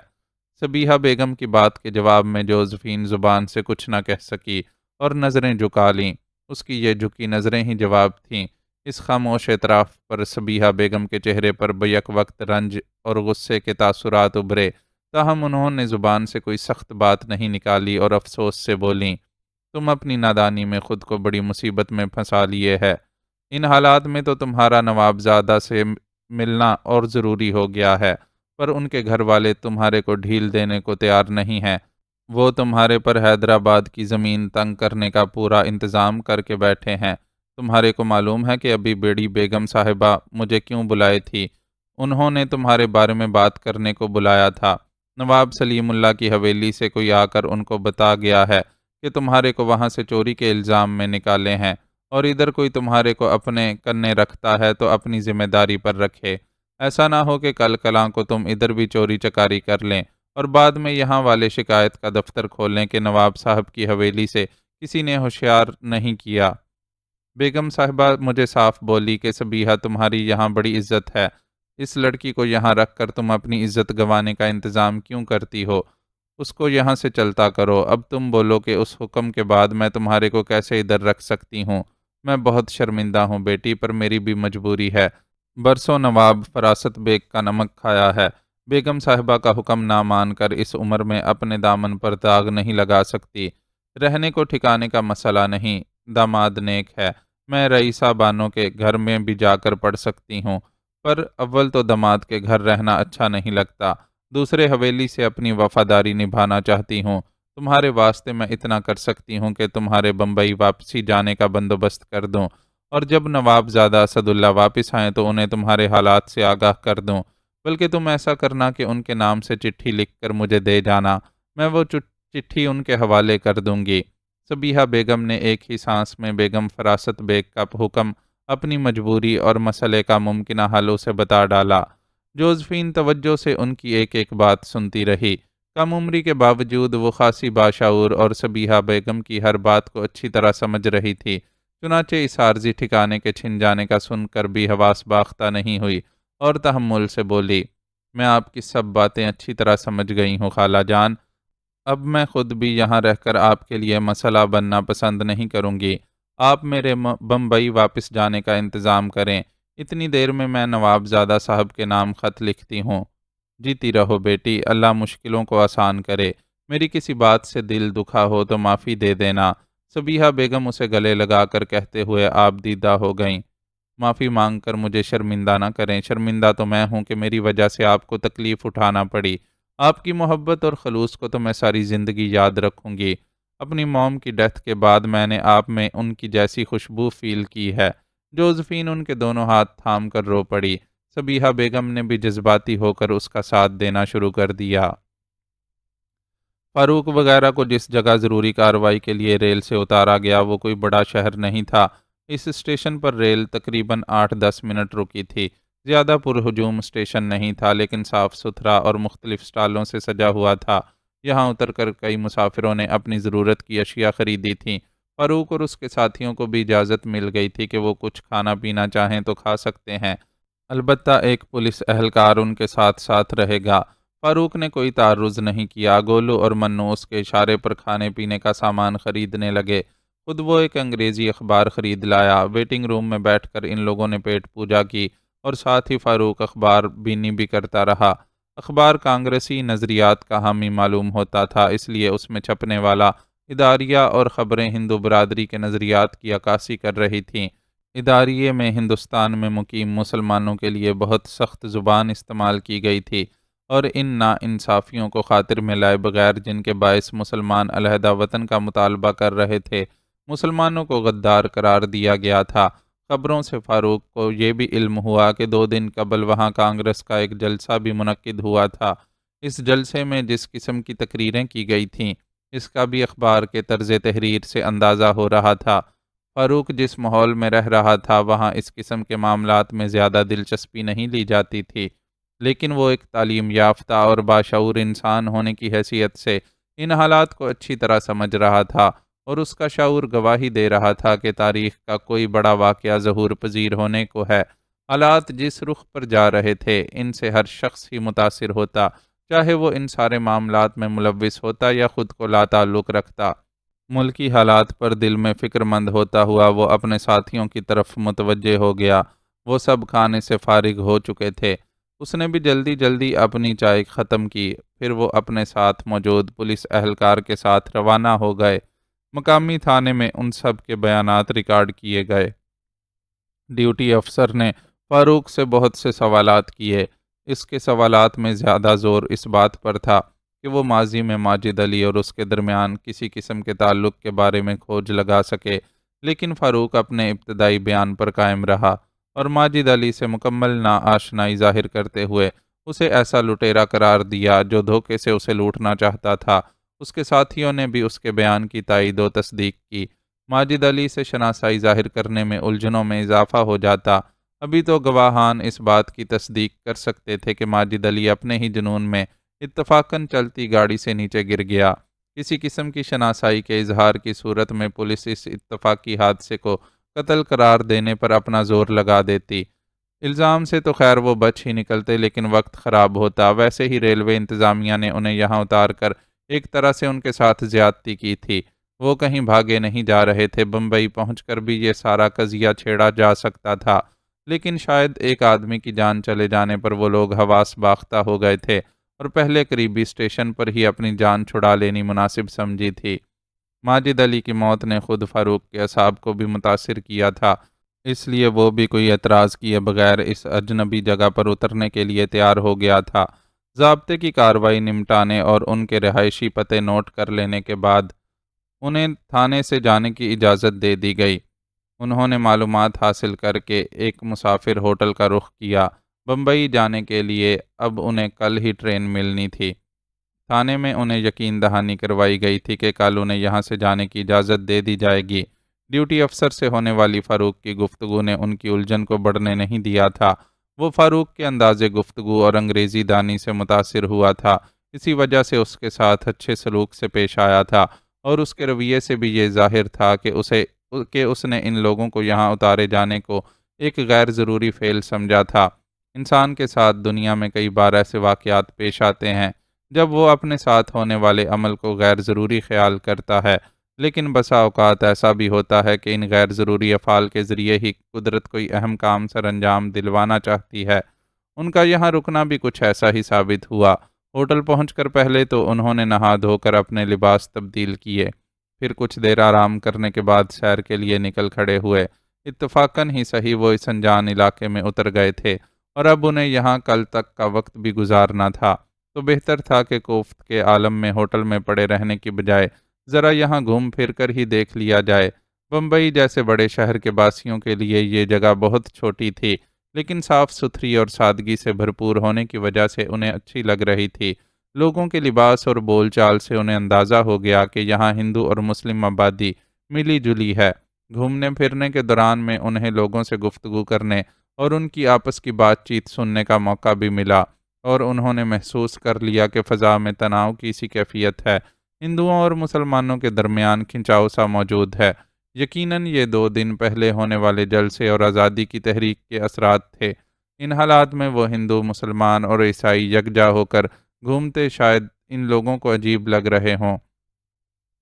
صبیحہ بیگم کی بات کے جواب میں جوزفین زبان سے کچھ نہ کہہ سکی اور نظریں جھکا لیں۔ اس کی یہ جھکی نظریں ہی جواب تھیں۔ اس خاموش اعتراف پر صبیحہ بیگم کے چہرے پر بیک وقت رنج اور غصے کے تاثرات ابھرے، تاہم انہوں نے زبان سے کوئی سخت بات نہیں نکالی اور افسوس سے بولیں، تم اپنی نادانی میں خود کو بڑی مصیبت میں پھنسا لیے ہے۔ ان حالات میں تو تمہارا نوابزادہ سے ملنا اور ضروری ہو گیا ہے، پر ان کے گھر والے تمہارے کو ڈھیل دینے کو تیار نہیں ہیں۔ وہ تمہارے پر حیدرآباد کی زمین تنگ کرنے کا پورا انتظام کر کے بیٹھے ہیں۔ تمہارے کو معلوم ہے کہ ابھی بیڑی بیگم صاحبہ مجھے کیوں بلائی تھی؟ انہوں نے تمہارے بارے میں بات کرنے کو بلایا تھا۔ نواب سلیم اللہ کی حویلی سے کوئی آ کر ان کو بتا گیا ہے کہ تمہارے کو وہاں سے چوری کے الزام میں نکالے ہیں، اور ادھر کوئی تمہارے کو اپنے کنے رکھتا ہے تو اپنی ذمہ داری پر رکھے۔ ایسا نہ ہو کہ کل کلاں کو تم ادھر بھی چوری چکاری کر لیں اور بعد میں یہاں والے شکایت کا دفتر کھولیں کہ نواب صاحب کی حویلی سے کسی نے ہوشیار نہیں کیا۔ بیگم صاحبہ مجھے صاف بولی کہ صبیحہ تمہاری یہاں بڑی عزت ہے، اس لڑکی کو یہاں رکھ کر تم اپنی عزت گنوانے کا انتظام کیوں کرتی ہو؟ اس کو یہاں سے چلتا کرو۔ اب تم بولو کہ اس حکم کے بعد میں تمہارے کو کیسے ادھر رکھ سکتی ہوں؟ میں بہت شرمندہ ہوں بیٹی، پر میری بھی مجبوری ہے۔ برسوں نواب فراست بیگ کا نمک کھایا ہے، بیگم صاحبہ کا حکم نہ مان کر اس عمر میں اپنے دامن پر داغ نہیں لگا سکتی۔ رہنے کو ٹھکانے کا مسئلہ نہیں، داماد نیک ہے، میں رئیسہ بانو کے گھر میں بھی جا کر پڑھ سکتی ہوں، پر اول تو داماد کے گھر رہنا اچھا نہیں لگتا، دوسرے حویلی سے اپنی وفاداری نبھانا چاہتی ہوں۔ تمہارے واسطے میں اتنا کر سکتی ہوں کہ تمہارے بمبئی واپسی جانے کا بندوبست کر دوں، اور جب نواب زادہ اسد اللہ واپس آئیں تو انہیں تمہارے حالات سے آگاہ کر دوں۔ بلکہ تم ایسا کرنا کہ ان کے نام سے چٹھی لکھ کر مجھے دے جانا، میں وہ چٹھی ان کے حوالے کر دوں گی۔ صبیحہ بیگم نے ایک ہی سانس میں بیگم فراست بیگ کا حکم، اپنی مجبوری اور مسئلے کا ممکنہ حل اسے بتا ڈالا۔ جوزفین توجہ سے ان کی ایک ایک بات سنتی رہی۔ کم عمری کے باوجود وہ خاصی باشعور اور صبیحہ بیگم کی ہر بات کو اچھی طرح سمجھ رہی تھی، چنانچہ اس عارضی ٹھکانے کے چھن جانے کا سن کر بھی حواس باختہ نہیں ہوئی اور تحمل سے بولی، میں آپ کی سب باتیں اچھی طرح سمجھ گئی ہوں خالہ جان، اب میں خود بھی یہاں رہ کر آپ کے لیے مسئلہ بننا پسند نہیں کروں گی۔ آپ میرے بمبئی واپس جانے کا انتظام کریں، اتنی دیر میں نواب زادہ صاحب کے نام خط لکھتی ہوں۔ جیتی رہو بیٹی، اللہ مشکلوں کو آسان کرے، میری کسی بات سے دل دکھا ہو تو معافی دے دینا۔ صبیحہ بیگم اسے گلے لگا کر کہتے ہوئے آپ دیدہ ہو گئیں، معافی مانگ کر مجھے شرمندہ نہ کریں، شرمندہ تو میں ہوں کہ میری وجہ سے آپ کو تکلیف اٹھانا پڑی۔ آپ کی محبت اور خلوص کو تو میں ساری زندگی یاد رکھوں گی۔ اپنی موم کی ڈیتھ کے بعد میں نے آپ میں ان کی جیسی خوشبو فیل کی ہے۔ جوزفین ان کے دونوں ہاتھ تھام کر رو پڑی۔ صبیحہ بیگم نے بھی جذباتی ہو کر اس کا ساتھ دینا شروع کر دیا۔ فاروق وغیرہ کو جس جگہ ضروری کارروائی کے لیے ریل سے اتارا گیا وہ کوئی بڑا شہر نہیں تھا۔ اس اسٹیشن پر ریل تقریباً 8-10 منٹ رکی تھی۔ زیادہ پرہجوم اسٹیشن نہیں تھا، لیکن صاف ستھرا اور مختلف اسٹالوں سے سجا ہوا تھا۔ یہاں اتر کر کئی مسافروں نے اپنی ضرورت کی اشیاء خریدی تھیں۔ فاروق اور اس کے ساتھیوں کو بھی اجازت مل گئی تھی کہ وہ کچھ کھانا پینا چاہیں تو کھا سکتے ہیں، البتہ ایک پولیس اہلکار ان کے ساتھ ساتھ رہے گا۔ فاروق نے کوئی تعرض نہیں کیا۔ گولو اور منو اس کے اشارے پر کھانے پینے کا سامان خریدنے لگے۔ خود وہ ایک انگریزی اخبار خرید لایا۔ ویٹنگ روم میں بیٹھ کر ان لوگوں نے پیٹ پوجا کی اور ساتھ ہی فاروق اخبار بینی بھی کرتا رہا۔ اخبار کانگریسی نظریات کا حامی معلوم ہوتا تھا، اس لیے اس میں چھپنے والا اداریہ اور خبریں ہندو برادری کے نظریات کی عکاسی کر رہی تھیں۔ اداریے میں ہندوستان میں مقیم مسلمانوں کے لیے بہت سخت زبان استعمال کی گئی تھی اور ان نا انصافیوں کو خاطر میں لائے بغیر جن کے باعث مسلمان علیحدہ وطن کا مطالبہ کر رہے تھے، مسلمانوں کو غدار قرار دیا گیا تھا۔ خبروں سے فاروق کو یہ بھی علم ہوا کہ 2 دن قبل وہاں کانگریس کا ایک جلسہ بھی منعقد ہوا تھا۔ اس جلسے میں جس قسم کی تقریریں کی گئی تھیں، اس کا بھی اخبار کے طرز تحریر سے اندازہ ہو رہا تھا۔ فاروق جس ماحول میں رہ رہا تھا وہاں اس قسم کے معاملات میں زیادہ دلچسپی نہیں لی جاتی تھی، لیکن وہ ایک تعلیم یافتہ اور باشعور انسان ہونے کی حیثیت سے ان حالات کو اچھی طرح سمجھ رہا تھا، اور اس کا شعور گواہی دے رہا تھا کہ تاریخ کا کوئی بڑا واقعہ ظہور پذیر ہونے کو ہے۔ حالات جس رخ پر جا رہے تھے ان سے ہر شخص ہی متاثر ہوتا، چاہے وہ ان سارے معاملات میں ملوث ہوتا یا خود کو لا تعلق رکھتا۔ ملکی حالات پر دل میں فکر مند ہوتا ہوا وہ اپنے ساتھیوں کی طرف متوجہ ہو گیا۔ وہ سب کھانے سے فارغ ہو چکے تھے۔ اس نے بھی جلدی جلدی اپنی چائے ختم کی، پھر وہ اپنے ساتھ موجود پولیس اہلکار کے ساتھ روانہ ہو گئے۔ مقامی تھانے میں ان سب کے بیانات ریکارڈ کیے گئے۔ ڈیوٹی افسر نے فاروق سے بہت سے سوالات کیے۔ اس کے سوالات میں زیادہ زور اس بات پر تھا کہ وہ ماضی میں ماجد علی اور اس کے درمیان کسی قسم کے تعلق کے بارے میں کھوج لگا سکے، لیکن فاروق اپنے ابتدائی بیان پر قائم رہا اور ماجد علی سے مکمل ناآشنائی ظاہر کرتے ہوئے اسے ایسا لٹیرا قرار دیا جو دھوکے سے اسے لوٹنا چاہتا تھا۔ اس کے ساتھیوں نے بھی اس کے بیان کی تائید و تصدیق کی۔ ماجد علی سے شناسائی ظاہر کرنے میں الجھنوں میں اضافہ ہو جاتا۔ ابھی تو گواہان اس بات کی تصدیق کر سکتے تھے کہ ماجد علی اپنے ہی جنون میں اتفاقاً چلتی گاڑی سے نیچے گر گیا۔ کسی قسم کی شناسائی کے اظہار کی صورت میں پولیس اس اتفاقی حادثے کو قتل قرار دینے پر اپنا زور لگا دیتی۔ الزام سے تو خیر وہ بچ ہی نکلتے، لیکن وقت خراب ہوتا۔ ویسے ہی ریلوے انتظامیہ نے انہیں یہاں اتار کر ایک طرح سے ان کے ساتھ زیادتی کی تھی۔ وہ کہیں بھاگے نہیں جا رہے تھے۔ بمبئی پہنچ کر بھی یہ سارا قضیہ چھیڑا جا سکتا تھا، لیکن شاید ایک آدمی کی جان چلے جانے پر وہ لوگ حواس باختہ ہو گئے تھے اور پہلے قریبی اسٹیشن پر ہی اپنی جان چھڑا لینی مناسب سمجھی تھی۔ ماجد علی کی موت نے خود فاروق کے اعصاب کو بھی متاثر کیا تھا، اس لیے وہ بھی کوئی اعتراض کیے بغیر اس اجنبی جگہ پر اترنے کے لیے تیار ہو گیا تھا۔ ضابطے کی کارروائی نمٹانے اور ان کے رہائشی پتے نوٹ کر لینے کے بعد انہیں تھانے سے جانے کی اجازت دے دی گئی۔ انہوں نے معلومات حاصل کر کے ایک مسافر ہوٹل کا رخ کیا۔ بمبئی جانے کے لیے اب انہیں کل ہی ٹرین ملنی تھی۔ تھانے میں انہیں یقین دہانی کروائی گئی تھی کہ کل انہیں یہاں سے جانے کی اجازت دے دی جائے گی۔ ڈیوٹی افسر سے ہونے والی فاروق کی گفتگو نے ان کی الجھن کو بڑھنے نہیں دیا تھا۔ وہ فاروق کے انداز گفتگو اور انگریزی دانی سے متاثر ہوا تھا، اسی وجہ سے اس کے ساتھ اچھے سلوک سے پیش آیا تھا، اور اس کے رویے سے بھی یہ ظاہر تھا کہ اس نے ان لوگوں کو یہاں اتارے جانے کو ایک غیر ضروری فعل سمجھا تھا۔ انسان کے ساتھ دنیا میں کئی بار ایسے واقعات پیش آتے ہیں جب وہ اپنے ساتھ ہونے والے عمل کو غیر ضروری خیال کرتا ہے، لیکن بسا اوقات ایسا بھی ہوتا ہے کہ ان غیر ضروری افعال کے ذریعے ہی قدرت کوئی اہم کام سر انجام دلوانا چاہتی ہے۔ ان کا یہاں رکنا بھی کچھ ایسا ہی ثابت ہوا۔ ہوٹل پہنچ کر پہلے تو انہوں نے نہا دھو کر اپنے لباس تبدیل کیے، پھر کچھ دیر آرام کرنے کے بعد سیر کے لیے نکل کھڑے ہوئے۔ اتفاقاً ہی صحیح وہ اس انجان علاقے میں اتر گئے تھے، اور اب انہیں یہاں کل تک کا وقت بھی گزارنا تھا، تو بہتر تھا کہ کوفت کے عالم میں ہوٹل میں پڑے رہنے کی بجائے ذرا یہاں گھوم پھر کر ہی دیکھ لیا جائے۔ بمبئی جیسے بڑے شہر کے باسیوں کے لیے یہ جگہ بہت چھوٹی تھی، لیکن صاف ستھری اور سادگی سے بھرپور ہونے کی وجہ سے انہیں اچھی لگ رہی تھی۔ لوگوں کے لباس اور بول چال سے انہیں اندازہ ہو گیا کہ یہاں ہندو اور مسلم آبادی ملی جلی ہے۔ گھومنے پھرنے کے دوران میں انہیں لوگوں سے گفتگو کرنے اور ان کی آپس کی بات چیت سننے کا موقع بھی ملا، اور انہوں نے محسوس کر لیا کہ فضا میں تناؤ کی سی کیفیت ہے۔ ہندوؤں اور مسلمانوں کے درمیان کھنچاؤ سا موجود ہے۔ یقیناً یہ 2 دن پہلے ہونے والے جلسے اور آزادی کی تحریک کے اثرات تھے۔ ان حالات میں وہ ہندو، مسلمان اور عیسائی یکجا ہو کر گھومتے شاید ان لوگوں کو عجیب لگ رہے ہوں،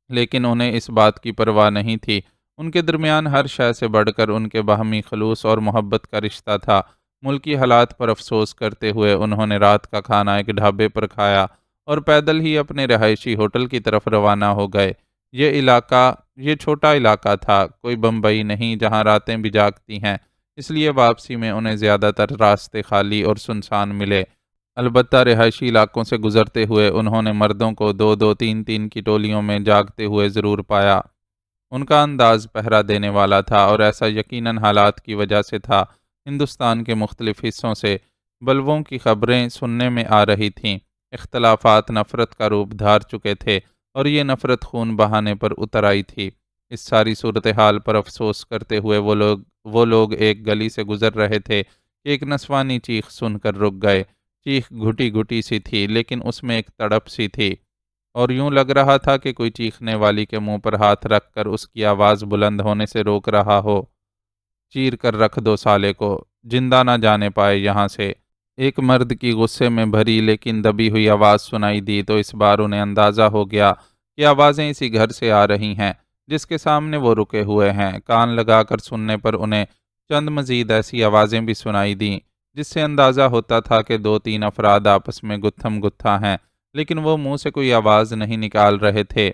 لیکن انہیں اس بات کی پرواہ نہیں تھی۔ ان کے درمیان ہر شے سے بڑھ کر ان کے باہمی خلوص اور محبت کا رشتہ تھا۔ ملکی حالات پر افسوس کرتے ہوئے انہوں نے رات کا کھانا ایک ڈھابے پر کھایا اور پیدل ہی اپنے رہائشی ہوٹل کی طرف روانہ ہو گئے۔ یہ چھوٹا علاقہ تھا، کوئی بمبئی نہیں جہاں راتیں بھی جاگتی ہیں، اس لیے واپسی میں انہیں زیادہ تر راستے خالی اور سنسان ملے۔ البتہ رہائشی علاقوں سے گزرتے ہوئے انہوں نے مردوں کو 2-2 3-3 کی ٹولیوں میں جاگتے ہوئے ضرور پایا۔ ان کا انداز پہرا دینے والا تھا، اور ایسا یقیناً حالات کی وجہ سے تھا۔ ہندوستان کے مختلف حصوں سے بلووں کی خبریں سننے میں آ رہی تھیں۔ اختلافات نفرت کا روپ دھار چکے تھے، اور یہ نفرت خون بہانے پر اتر آئی تھی۔ اس ساری صورتحال پر افسوس کرتے ہوئے وہ لوگ ایک گلی سے گزر رہے تھے کہ ایک نسوانی چیخ سن کر رک گئے۔ چیخ گھٹی گھٹی سی تھی، لیکن اس میں ایک تڑپ سی تھی، اور یوں لگ رہا تھا کہ کوئی چیخنے والی کے منہ پر ہاتھ رکھ کر اس کی آواز بلند ہونے سے روک رہا ہو۔ چیر کر رکھ دو سالے کو، زندہ نہ جانے پائے یہاں سے۔ ایک مرد کی غصے میں بھری لیکن دبی ہوئی آواز سنائی دی تو اس بار انہیں اندازہ ہو گیا کہ آوازیں اسی گھر سے آ رہی ہیں جس کے سامنے وہ رکے ہوئے ہیں۔ کان لگا کر سننے پر انہیں چند مزید ایسی آوازیں بھی سنائی دیں جس سے اندازہ ہوتا تھا کہ دو تین افراد آپس میں گتھم گتھا ہیں، لیکن وہ منہ سے کوئی آواز نہیں نکال رہے تھے۔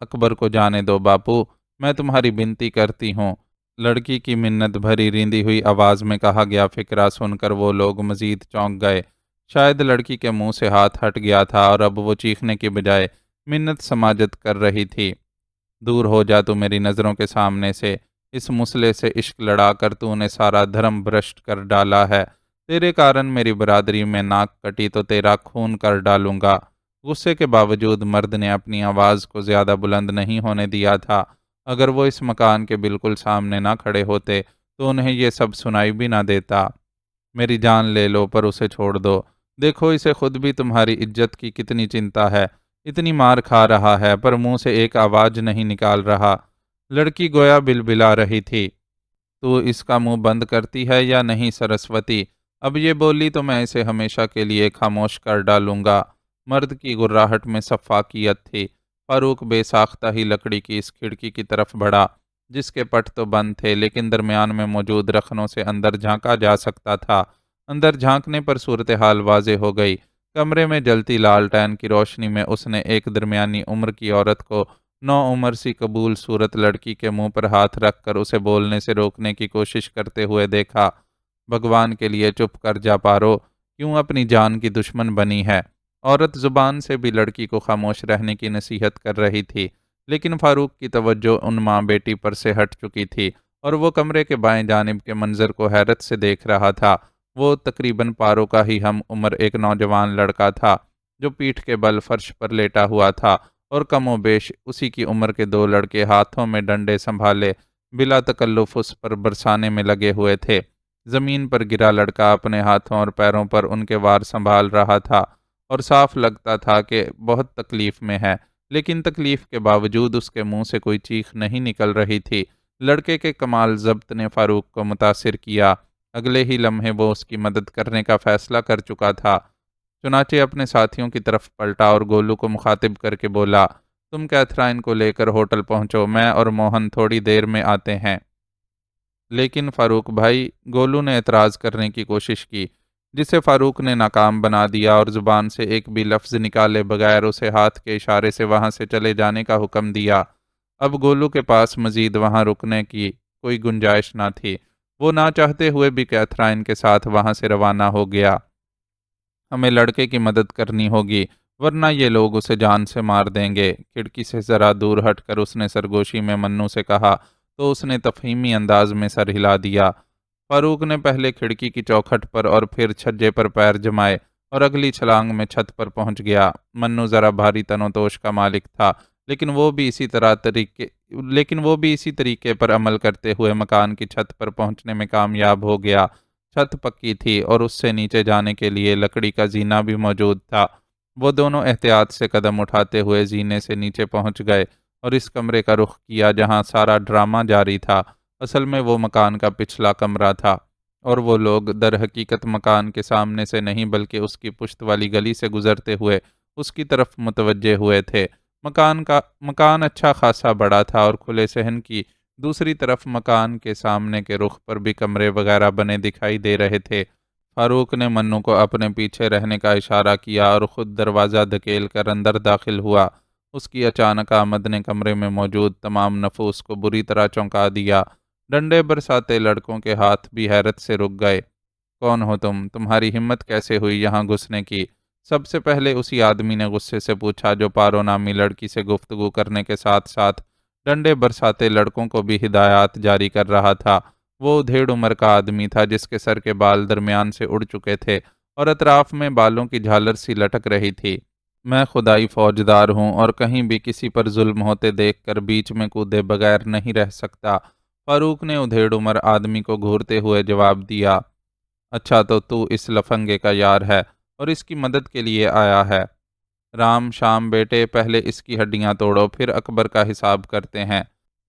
اکبر کو جانے دو باپو، میں تمہاری بنتی کرتی ہوں، لڑکی کی منت بھری رینی ہوئی آواز میں کہا گیا فقرہ سن کر وہ لوگ مزید چونک گئے۔ شاید لڑکی کے منہ سے ہاتھ ہٹ گیا تھا اور اب وہ چیخنے کی بجائے منت سماجت کر رہی تھی۔ دور ہو جا تو میری نظروں کے سامنے سے، اس مسئلے سے عشق لڑا کر تو نے سارا دھرم بھرشٹ کر ڈالا ہے۔ تیرے کارن میری برادری میں ناک کٹی تو تیرا خون کر ڈالوں گا۔ غصے کے باوجود مرد نے اپنی آواز کو زیادہ بلند نہیں ہونے دیا تھا۔ اگر وہ اس مکان کے بالکل سامنے نہ کھڑے ہوتے تو انہیں یہ سب سنائی بھی نہ دیتا۔ میری جان لے لو پر اسے چھوڑ دو۔ دیکھو اسے خود بھی تمہاری عزت کی کتنی چنتا ہے، اتنی مار کھا رہا ہے پر منہ سے ایک آواز نہیں نکال رہا۔ لڑکی گویا بلبلا رہی تھی۔ تو اس کا منہ بند کرتی ہے یا نہیں سرسوتی؟ اب یہ بولی تو میں اسے ہمیشہ کے لیے خاموش کر ڈالوں گا۔ مرد کی گراہٹ میں سفاکیت تھی۔ فاروق بے ساختہ ہی لکڑی کی اس کھڑکی کی طرف بڑھا جس کے پٹ تو بند تھے لیکن درمیان میں موجود رخنوں سے اندر جھانکا جا سکتا تھا۔ اندر جھانکنے پر صورتحال واضح ہو گئی۔ کمرے میں جلتی لالٹین کی روشنی میں اس نے ایک درمیانی عمر کی عورت کو نو عمر سی قبول صورت لڑکی کے منہ پر ہاتھ رکھ کر اسے بولنے سے روکنے کی کوشش کرتے ہوئے دیکھا۔ بھگوان کے لیے چپ کر جا پارو، کیوں اپنی جان کی دشمن بنی ہے؟ عورت زبان سے بھی لڑکی کو خاموش رہنے کی نصیحت کر رہی تھی، لیکن فاروق کی توجہ ان ماں بیٹی پر سے ہٹ چکی تھی اور وہ کمرے کے بائیں جانب کے منظر کو حیرت سے دیکھ رہا تھا۔ وہ تقریباً پارو کا ہی ہم عمر ایک نوجوان لڑکا تھا جو پیٹھ کے بل فرش پر لیٹا ہوا تھا اور کم و بیش اسی کی عمر کے دو لڑکے ہاتھوں میں ڈنڈے سنبھالے بلا تکلف اس پر برسانے میں لگے ہوئے تھے۔ زمین پر گرا لڑکا اپنے ہاتھوں اور پیروں پر ان کے وار سنبھال رہا تھا اور صاف لگتا تھا کہ بہت تکلیف میں ہے، لیکن تکلیف کے باوجود اس کے منہ سے کوئی چیخ نہیں نکل رہی تھی۔ لڑکے کے کمال ضبط نے فاروق کو متاثر کیا۔ اگلے ہی لمحے وہ اس کی مدد کرنے کا فیصلہ کر چکا تھا۔ چنانچہ اپنے ساتھیوں کی طرف پلٹا اور گولو کو مخاطب کر کے بولا، تم کیتھرائن کو لے کر ہوٹل پہنچو، میں اور موہن تھوڑی دیر میں آتے ہیں۔ لیکن فاروق بھائی، گولو نے اعتراض کرنے کی کوشش کی جسے فاروق نے ناکام بنا دیا اور زبان سے ایک بھی لفظ نکالے بغیر اسے ہاتھ کے اشارے سے وہاں سے چلے جانے کا حکم دیا۔ اب گولو کے پاس مزید وہاں رکنے کی کوئی گنجائش نہ تھی۔ وہ نہ چاہتے ہوئے بھی کیتھرائن کے ساتھ وہاں سے روانہ ہو گیا۔ ہمیں لڑکے کی مدد کرنی ہوگی ورنہ یہ لوگ اسے جان سے مار دیں گے۔ کھڑکی سے ذرا دور ہٹ کر اس نے سرگوشی میں منو سے کہا تو اس نے تفہیمی انداز میں سر ہلا دیا۔ فاروق نے پہلے کھڑکی کی چوکھٹ پر اور پھر چھجے پر پیر جمائے اور اگلی چھلانگ میں چھت پر پہنچ گیا۔ منو ذرا بھاری تنوتوش کا مالک تھا، لیکن وہ بھی اسی طریقے پر عمل کرتے ہوئے مکان کی چھت پر پہنچنے میں کامیاب ہو گیا۔ چھت پکی تھی اور اس سے نیچے جانے کے لیے لکڑی کا زینہ بھی موجود تھا۔ وہ دونوں احتیاط سے قدم اٹھاتے ہوئے زینے سے نیچے پہنچ گئے اور اس کمرے کا رخ کیا جہاں سارا ڈرامہ جاری تھا۔ اصل میں وہ مکان کا پچھلا کمرہ تھا اور وہ لوگ در حقیقت مکان کے سامنے سے نہیں بلکہ اس کی پشت والی گلی سے گزرتے ہوئے اس کی طرف متوجہ ہوئے تھے۔ مکان اچھا خاصا بڑا تھا اور کھلے صحن کی دوسری طرف مکان کے سامنے کے رخ پر بھی کمرے وغیرہ بنے دکھائی دے رہے تھے۔ فاروق نے منو کو اپنے پیچھے رہنے کا اشارہ کیا اور خود دروازہ دھکیل کر اندر داخل ہوا۔ اس کی اچانک آمد نے کمرے میں موجود تمام نفوس کو بری طرح چونکا دیا۔ ڈنڈے برساتے لڑکوں کے ہاتھ بھی حیرت سے رک گئے۔ کون ہو تم؟ تمہاری ہمت کیسے ہوئی یہاں گھسنے کی؟ سب سے پہلے اسی آدمی نے غصے سے پوچھا جو پارو نامی لڑکی سے گفتگو کرنے کے ساتھ ساتھ ڈنڈے برساتے لڑکوں کو بھی ہدایات جاری کر رہا تھا۔ وہ ادھیڑ عمر کا آدمی تھا جس کے سر کے بال درمیان سے اڑ چکے تھے اور اطراف میں بالوں کی جھالر سی لٹک رہی تھی۔ میں خدائی فوجدار ہوں اور کہیں بھی کسی پر ظلم ہوتے دیکھ کر بیچ میں کودے بغیر نہیں رہ سکتا۔ فاروق نے ادھیڑ عمر آدمی کو گھورتے ہوئے جواب دیا، اچھا تو اس لفنگے کا یار ہے اور اس کی مدد کے لیے آیا ہے۔ رام شام بیٹے، پہلے اس کی ہڈیاں توڑو، پھر اکبر کا حساب کرتے ہیں۔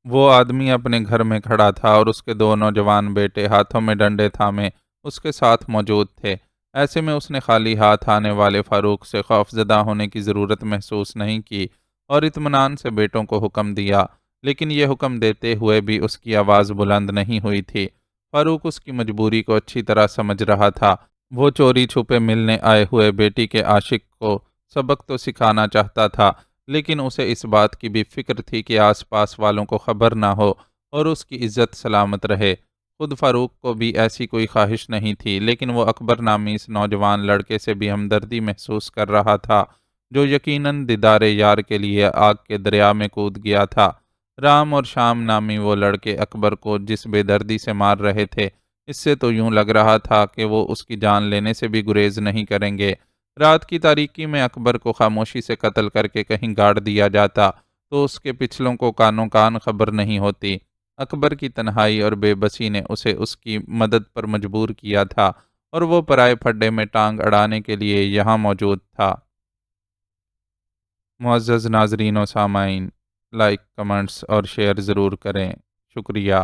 وہ آدمی اپنے گھر میں کھڑا تھا اور اس کے دو نوجوان بیٹے ہاتھوں میں ڈنڈے تھامے اس کے ساتھ موجود تھے۔ ایسے میں اس نے خالی ہاتھ آنے والے فاروق سے خوفزدہ ہونے کی ضرورت محسوس نہیں کی اور اطمینان سے بیٹوں کو حکم دیا، لیکن یہ حکم دیتے ہوئے بھی اس کی آواز بلند نہیں ہوئی تھی۔ فاروق اس کی مجبوری کو اچھی طرح سمجھ رہا تھا۔ وہ چوری چھپے ملنے آئے ہوئے بیٹی کے عاشق کو سبق تو سکھانا چاہتا تھا، لیکن اسے اس بات کی بھی فکر تھی کہ آس پاس والوں کو خبر نہ ہو اور اس کی عزت سلامت رہے۔ خود فاروق کو بھی ایسی کوئی خواہش نہیں تھی، لیکن وہ اکبر نامی اس نوجوان لڑکے سے بھی ہمدردی محسوس کر رہا تھا، جو یقیناً دیدار یار کے لیے آگ کے دریا میں کود گیا تھا۔ رام اور شام نامی وہ لڑکے اکبر کو جس بے دردی سے مار رہے تھے، اس سے تو یوں لگ رہا تھا کہ وہ اس کی جان لینے سے بھی گریز نہیں کریں گے۔ رات کی تاریکی میں اکبر کو خاموشی سے قتل کر کے کہیں گاڑ دیا جاتا تو اس کے پچھلوں کو کانوں کان خبر نہیں ہوتی۔ اکبر کی تنہائی اور بے بسی نے اسے اس کی مدد پر مجبور کیا تھا اور وہ پرائے پھڈے میں ٹانگ اڑانے کے لیے یہاں موجود تھا۔ معزز ناظرین و سامعین، لائک، کمنٹس اور شیئر ضرور کریں۔ شکریہ۔